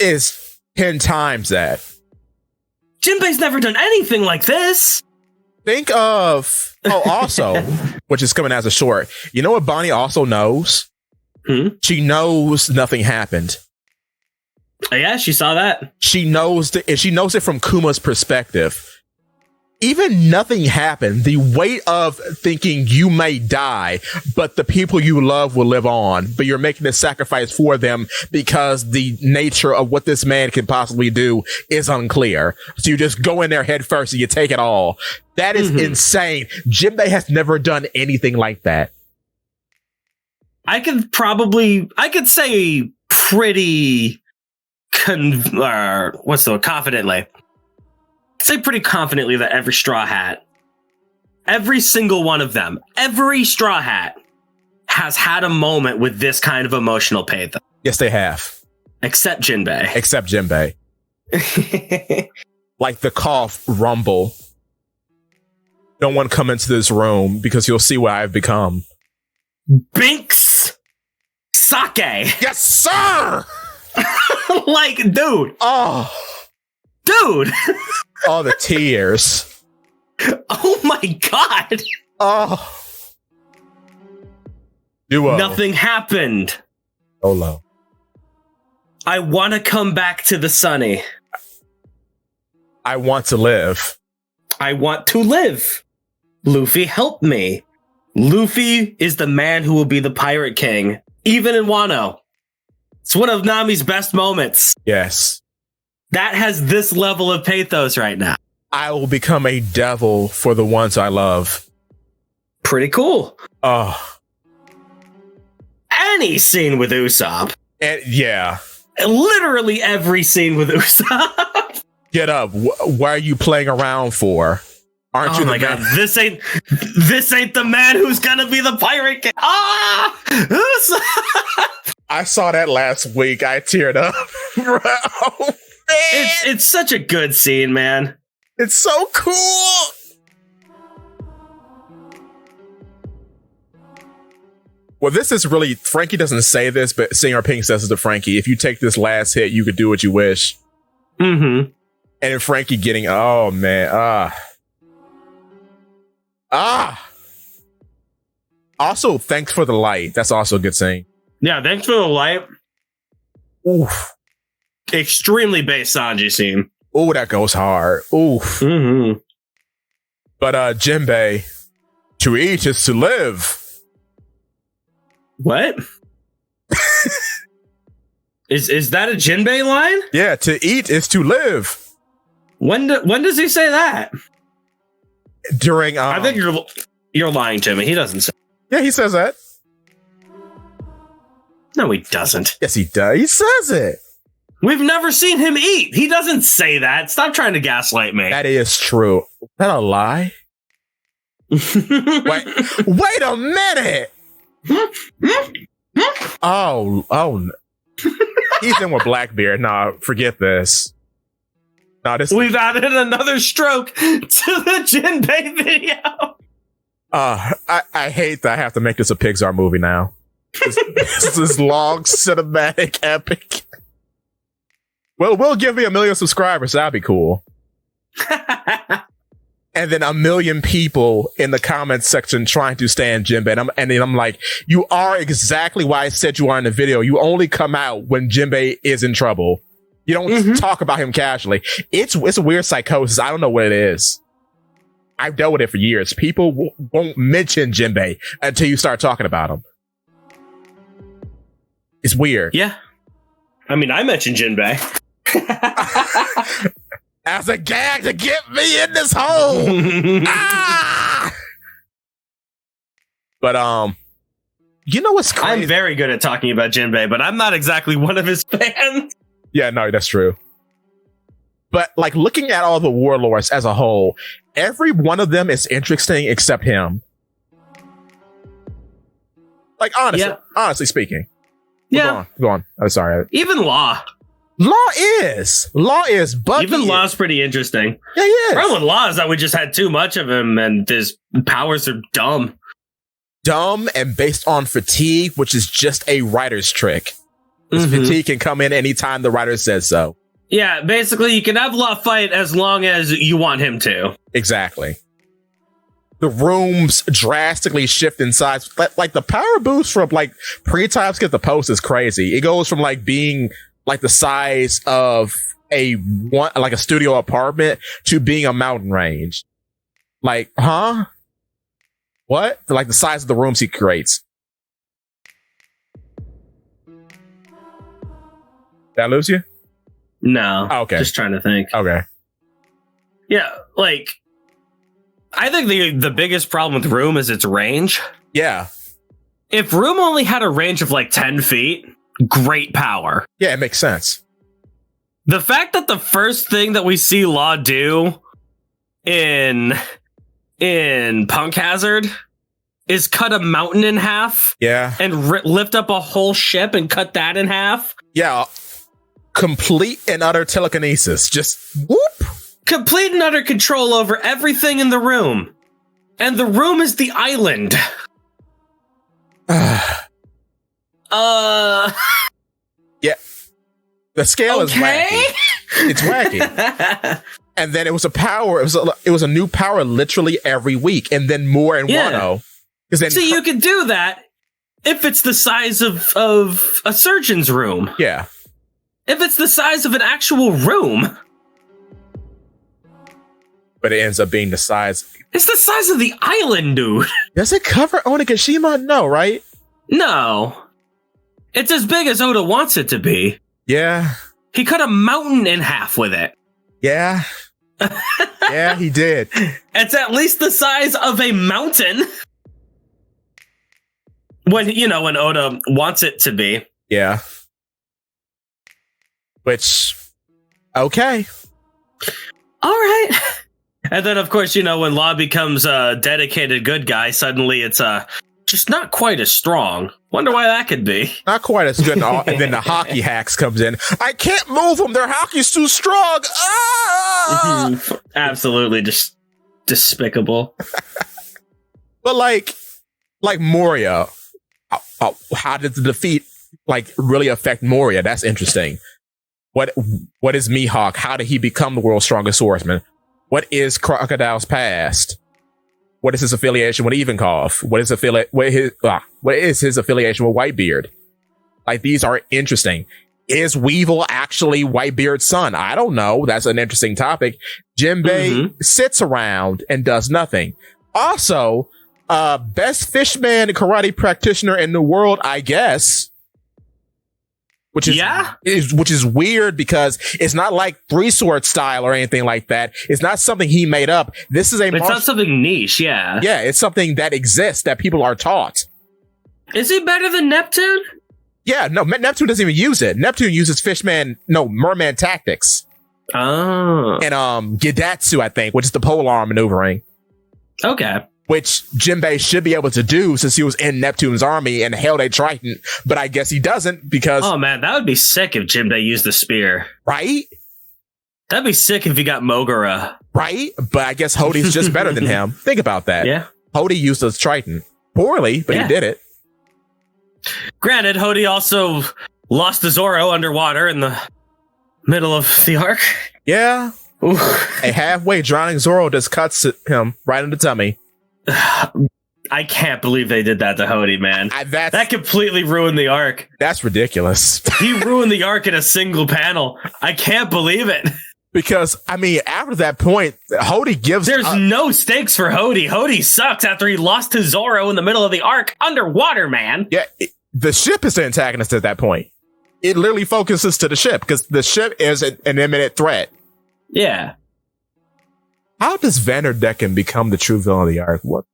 Speaker 1: is 10 times that.
Speaker 2: Jinbei's never done anything like this.
Speaker 1: Think of, also, which is coming as a short. You know what Bonnie also knows? She knows nothing happened.
Speaker 2: Oh, yeah, she saw that.
Speaker 1: She knows it from Kuma's perspective. Even nothing happened. The weight of thinking you may die, but the people you love will live on, but you're making a sacrifice for them because the nature of what this man can possibly do is unclear. So you just go in there head first and you take it all. That is insane. Jinbei has never done anything like that.
Speaker 2: I could say pretty confidently. Say pretty confidently that every Straw Hat, every single one of them, every Straw Hat has had a moment with this kind of emotional pathos.
Speaker 1: Yes, they have.
Speaker 2: Except Jinbei.
Speaker 1: Like the cough rumble. No one come into this room because you'll see what I've become.
Speaker 2: Binks Sake.
Speaker 1: Yes, sir!
Speaker 2: Like, dude.
Speaker 1: Oh.
Speaker 2: Dude.
Speaker 1: All the tears.
Speaker 2: Oh my god.
Speaker 1: Oh. Duo.
Speaker 2: Nothing happened.
Speaker 1: Solo.
Speaker 2: I want to come back to the sunny.
Speaker 1: I want to live.
Speaker 2: I want to live. Luffy, help me. Luffy is the man who will be the Pirate King, even in Wano. It's one of Nami's best moments.
Speaker 1: Yes.
Speaker 2: That has this level of pathos right now.
Speaker 1: I will become a devil for the ones I love.
Speaker 2: Pretty cool.
Speaker 1: Oh.
Speaker 2: Any scene with Usopp.
Speaker 1: And yeah.
Speaker 2: Literally every scene with Usopp.
Speaker 1: Get up. Why are you playing around for? Aren't you the
Speaker 2: God, this ain't the man who's gonna be the Pirate King. Ah! Usopp!
Speaker 1: I saw that last week. I teared up. Bro.
Speaker 2: It's such a good scene, man.
Speaker 1: It's so cool. Well, this is really, Frankie doesn't say this, but Senor Pink says it to Frankie. If you take this last hit, you could do what you wish.
Speaker 2: Mm-hmm.
Speaker 1: And then Frankie getting, oh man, Also, thanks for the light. That's also a good scene.
Speaker 2: Yeah, thanks for the light.
Speaker 1: Oof.
Speaker 2: Extremely base Sanji scene.
Speaker 1: Oh, that goes hard. Oof.
Speaker 2: Mm-hmm.
Speaker 1: But Jinbei, to eat is to live.
Speaker 2: What? Is that a Jinbei line?
Speaker 1: Yeah, to eat is to live.
Speaker 2: When does he say that?
Speaker 1: During
Speaker 2: I think you're lying to me. He doesn't say.
Speaker 1: Yeah, he says that.
Speaker 2: No, he doesn't.
Speaker 1: Yes, he does. He says it.
Speaker 2: We've never seen him eat. He doesn't say that. Stop trying to gaslight me.
Speaker 1: That is true. Is that a lie? Wait a minute. Oh. He's in with Blackbeard. Nah, forget this. Nah,
Speaker 2: We've added another stroke to the Jinbei video.
Speaker 1: I hate that I have to make this a Pixar movie now. This long cinematic epic. Well, we'll give me 1 million subscribers. That'd be cool. And then 1 million people in the comments section trying to stand Jinbei. And then I'm like, you are exactly why I said you are in the video. You only come out when Jinbei is in trouble. You don't talk about him casually. It's a weird psychosis. I don't know what it is. I've dealt with it for years. People won't mention Jinbei until you start talking about him. It's weird.
Speaker 2: Yeah. I mean, I mentioned Jinbei.
Speaker 1: As a gag to get me in this hole. But you know what's crazy?
Speaker 2: I'm very good at talking about Jinbei, but I'm not exactly one of his fans.
Speaker 1: Yeah, no, that's true. But like looking at all the warlords as a whole, every one of them is interesting except him. Like honestly speaking. Go on. I'm sorry.
Speaker 2: Even Law.
Speaker 1: Law is buggy.
Speaker 2: Even Law's pretty interesting.
Speaker 1: Yeah, he is.
Speaker 2: The problem with Law is that we just had too much of him, and his powers are dumb.
Speaker 1: Dumb and based on fatigue, which is just a writer's trick. This fatigue can come in anytime the writer says so.
Speaker 2: Yeah, basically, you can have Law fight as long as you want him to.
Speaker 1: Exactly. The rooms drastically shift in size. Like the power boost from like pre-time skip the post is crazy. It goes from like being like the size of a studio apartment to being a mountain range. Like, huh? What? Like the size of the rooms he creates. Did I lose you?
Speaker 2: No.
Speaker 1: Oh, okay.
Speaker 2: Just trying to think.
Speaker 1: Okay.
Speaker 2: Yeah, like, I think the biggest problem with Room is its range.
Speaker 1: Yeah.
Speaker 2: If Room only had a range of like 10 feet, great power.
Speaker 1: Yeah, it makes sense.
Speaker 2: The fact that the first thing that we see Law do in Punk Hazard is cut a mountain in half.
Speaker 1: Yeah.
Speaker 2: And lift up a whole ship and cut that in half.
Speaker 1: Yeah. Complete and utter telekinesis. Just whoop.
Speaker 2: Complete and utter control over everything in the room. And the room is the island.
Speaker 1: Yeah. The scale is wacky. It's wacky. And then it was a power. It was a new power literally every week, and then more in Wano.
Speaker 2: So you could do that if it's the size of a surgeon's room.
Speaker 1: Yeah.
Speaker 2: If it's the size of an actual room.
Speaker 1: But it ends up being the size.
Speaker 2: It's the size of the island, dude.
Speaker 1: Does it cover Onigashima? No, right?
Speaker 2: No. It's as big as Oda wants it to be.
Speaker 1: Yeah.
Speaker 2: He cut a mountain in half with it.
Speaker 1: Yeah. Yeah, he did.
Speaker 2: It's at least the size of a mountain. When Oda wants it to be.
Speaker 1: Yeah. Which, okay.
Speaker 2: All right. And then, of course, when Law becomes a dedicated good guy, suddenly it's just not quite as strong. Wonder why that could be.
Speaker 1: Not quite as good. And then the hockey hacks comes in. I can't move them. Their hockey's too strong. Ah!
Speaker 2: Absolutely just despicable.
Speaker 1: But like Moria, how did the defeat really affect Moria? That's interesting. What is Mihawk? How did he become the world's strongest swordsman? What is Crocodile's past? What is his affiliation with Ivankov? What is his affiliation with Whitebeard? Like, these are interesting. Is Weevil actually Whitebeard's son? I don't know. That's an interesting topic. Jinbei sits around and does nothing. Also, best fishman karate practitioner in the world, I guess. Which is weird because it's not like Three Sword style or anything like that. It's not something he made up. This is
Speaker 2: it's not something niche, yeah.
Speaker 1: Yeah, it's something that exists that people are taught.
Speaker 2: Is he better than Neptune?
Speaker 1: Yeah, no, Neptune doesn't even use it. Neptune uses merman tactics.
Speaker 2: Oh.
Speaker 1: And Gidatsu, I think, which is the polearm maneuvering.
Speaker 2: Okay.
Speaker 1: which Jinbei should be able to do since he was in Neptune's army and held a Triton, but I guess he doesn't because...
Speaker 2: Oh man, that would be sick if Jinbei used the spear.
Speaker 1: Right?
Speaker 2: That'd be sick if he got Mogura.
Speaker 1: Right? But I guess Hody's just better than him. Think about that.
Speaker 2: Yeah.
Speaker 1: Hody used his Triton. Poorly, but he did it.
Speaker 2: Granted, Hody also lost to Zoro underwater in the middle of the arc.
Speaker 1: Yeah. A halfway drowning Zoro just cuts him right in the tummy.
Speaker 2: I can't believe they did that to Hody, man. That completely ruined the arc.
Speaker 1: That's ridiculous.
Speaker 2: He ruined the arc in a single panel. I can't believe it.
Speaker 1: Because, I mean, after that point, Hody gives...
Speaker 2: There's no stakes for Hody. Hody sucks after he lost to Zoro in the middle of the arc underwater, man.
Speaker 1: Yeah, the ship is the antagonist at that point. It literally focuses to the ship because the ship is an imminent threat.
Speaker 2: Yeah.
Speaker 1: How does Vanderdecken become the true villain of the arc? What?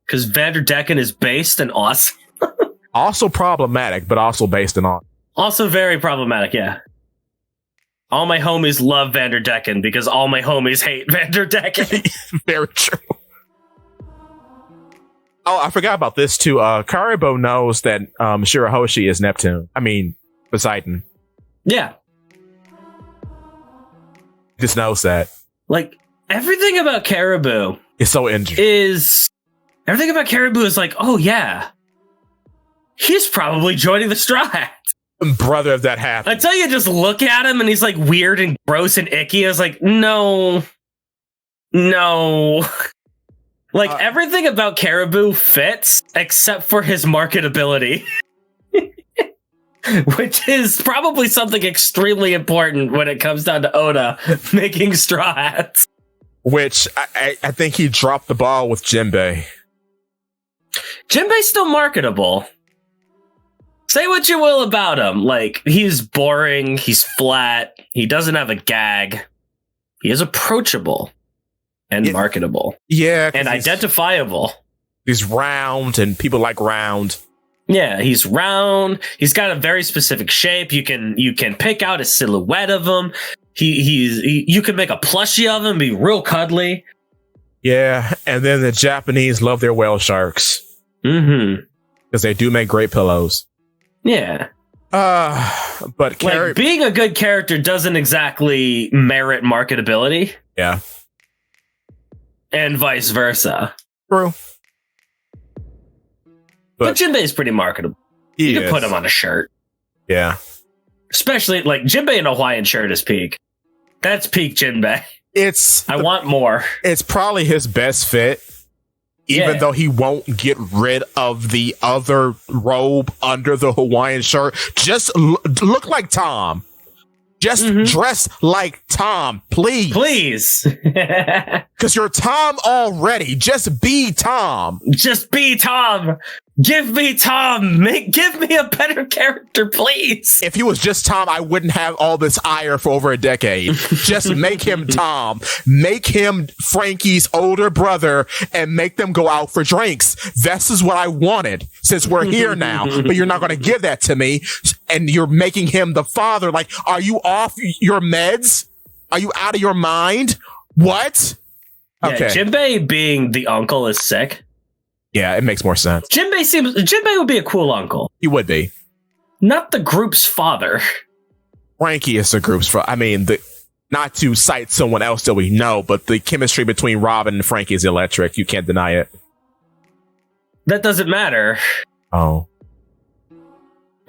Speaker 2: Because Vanderdecken is based and awesome.
Speaker 1: Also problematic, but also based and awesome.
Speaker 2: Also very problematic, yeah. All my homies love Vanderdecken because all my homies hate Vanderdecken.
Speaker 1: Very true. Oh, I forgot about this too. Karibo knows that Shirahoshi is Neptune. I mean, Poseidon.
Speaker 2: Yeah.
Speaker 1: Just knows that.
Speaker 2: Like, everything about Caribou
Speaker 1: is so injured.
Speaker 2: Everything about Caribou is like, oh yeah, he's probably joining the Straw Hats.
Speaker 1: Brother, if that happened.
Speaker 2: Until you just look at him and he's like weird and gross and icky. I was like, no. Like everything about Caribou fits except for his marketability. Which is probably something extremely important when it comes down to Oda making Straw Hats.
Speaker 1: Which I think he dropped the ball with Jinbei.
Speaker 2: Jinbei's still marketable. Say what you will about him. Like, he's boring, he's flat, he doesn't have a gag. He is approachable and marketable.
Speaker 1: Yeah.
Speaker 2: And identifiable.
Speaker 1: He's round and people like round.
Speaker 2: Yeah, he's round. He's got a very specific shape. You can pick out a silhouette of him. You can make a plushie of him, be real cuddly. Yeah,
Speaker 1: and then the Japanese love their whale sharks.
Speaker 2: Mm-hmm.
Speaker 1: Because they do make great pillows.
Speaker 2: Yeah.
Speaker 1: But
Speaker 2: like being a good character doesn't exactly merit marketability.
Speaker 1: Yeah.
Speaker 2: And vice versa.
Speaker 1: True.
Speaker 2: But Jinbei's pretty marketable. You can put him on a shirt.
Speaker 1: Yeah.
Speaker 2: Especially, like, Jinbei in a Hawaiian shirt is peak. That's peak Jinbei. I want more.
Speaker 1: It's probably his best fit. Even though he won't get rid of the other robe under the Hawaiian shirt. Just look like Tom. Just dress like Tom, please.
Speaker 2: Please.
Speaker 1: Because you're Tom already. Just be Tom.
Speaker 2: Just be Tom. Give me Tom. Give me a better character, please.
Speaker 1: If he was just Tom, I wouldn't have all this ire for over a decade. Just make him Tom. Make him Frankie's older brother and make them go out for drinks. This is what I wanted since we're here now. But you're not going to give that to me. And you're making him the father. Like, are you off your meds? Are you out of your mind? What?
Speaker 2: Okay. Yeah, Jinbei being the uncle is sick.
Speaker 1: Yeah, it makes more sense.
Speaker 2: Jinbei would be a cool uncle.
Speaker 1: He would be.
Speaker 2: Not the group's father.
Speaker 1: Frankie is the group's father. I mean, not to cite someone else that we know, but the chemistry between Robin and Frankie is electric. You can't deny it.
Speaker 2: That doesn't matter.
Speaker 1: Oh.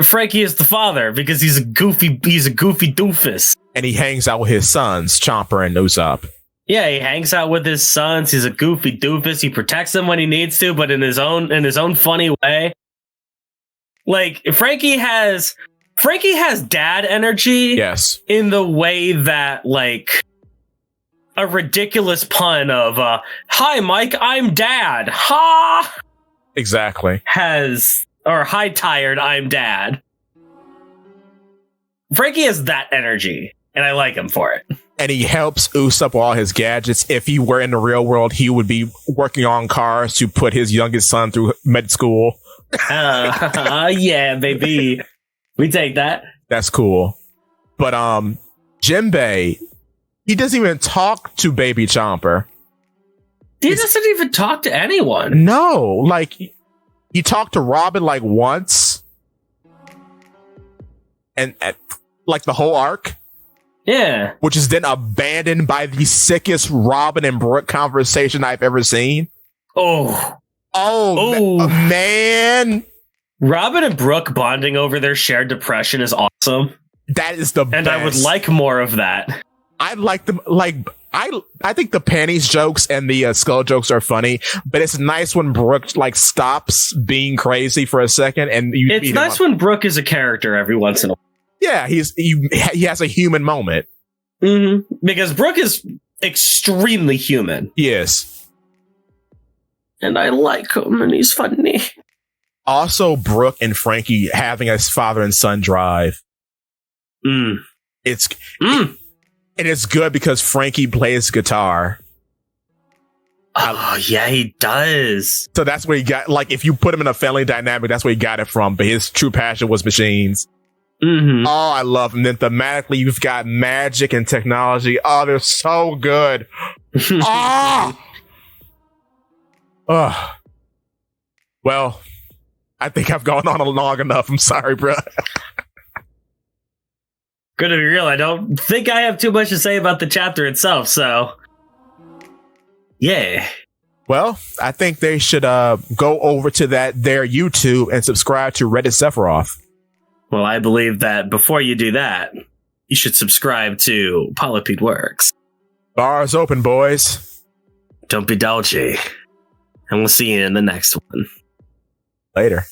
Speaker 2: Frankie is the father because he's a goofy doofus.
Speaker 1: And he hangs out with his sons, Chomper and Usopp.
Speaker 2: Yeah, he hangs out with his sons. He's a goofy doofus. He protects them when he needs to, but in his own funny way. Like Frankie has dad energy.
Speaker 1: Yes.
Speaker 2: In the way that like a ridiculous pun of "Hi Mike, I'm dad." Ha.
Speaker 1: Exactly.
Speaker 2: Hi tired, I'm dad. Frankie has that energy, and I like him for it.
Speaker 1: And he helps Usopp with all his gadgets. If he were in the real world, he would be working on cars to put his youngest son through med school.
Speaker 2: Yeah, baby. We take that.
Speaker 1: That's cool. But Jinbei, he doesn't even talk to Baby Chomper.
Speaker 2: He doesn't even talk to anyone.
Speaker 1: No, like he talked to Robin like once, and like the whole arc.
Speaker 2: Yeah,
Speaker 1: which is then abandoned by the sickest Robin and Brooke conversation I've ever seen.
Speaker 2: Oh,
Speaker 1: man!
Speaker 2: Robin and Brooke bonding over their shared depression is awesome.
Speaker 1: That is the best.
Speaker 2: And I would like more of that.
Speaker 1: I like them. Like I think the panties jokes and the skull jokes are funny, but it's nice when Brooke like stops being crazy for a second, and
Speaker 2: it's nice when Brooke is a character every once in a while.
Speaker 1: Yeah, he has a human moment.
Speaker 2: Mm-hmm. Because Brooke is extremely human.
Speaker 1: Yes,
Speaker 2: and I like him, and he's funny.
Speaker 1: Also, Brooke and Frankie having a father and son drive. And it's good because Frankie plays guitar.
Speaker 2: Oh, yeah, he does.
Speaker 1: So that's where he got, like, if you put him in a family dynamic, that's where he got it from. But his true passion was machines.
Speaker 2: Mm-hmm.
Speaker 1: Oh, I love them. Then thematically, you've got magic and technology. Oh, they're so good. Well, I think I've gone on long enough. I'm sorry, bro.
Speaker 2: Good to be real, I don't think I have too much to say about the chapter itself, so yeah.
Speaker 1: Well, I think they should go over to their YouTube and subscribe to Reddit Sephiroth.
Speaker 2: Well, I believe that before you do that, you should subscribe to Polypede Works.
Speaker 1: Bars open, boys.
Speaker 2: Don't be dodgy. And we'll see you in the next one.
Speaker 1: Later.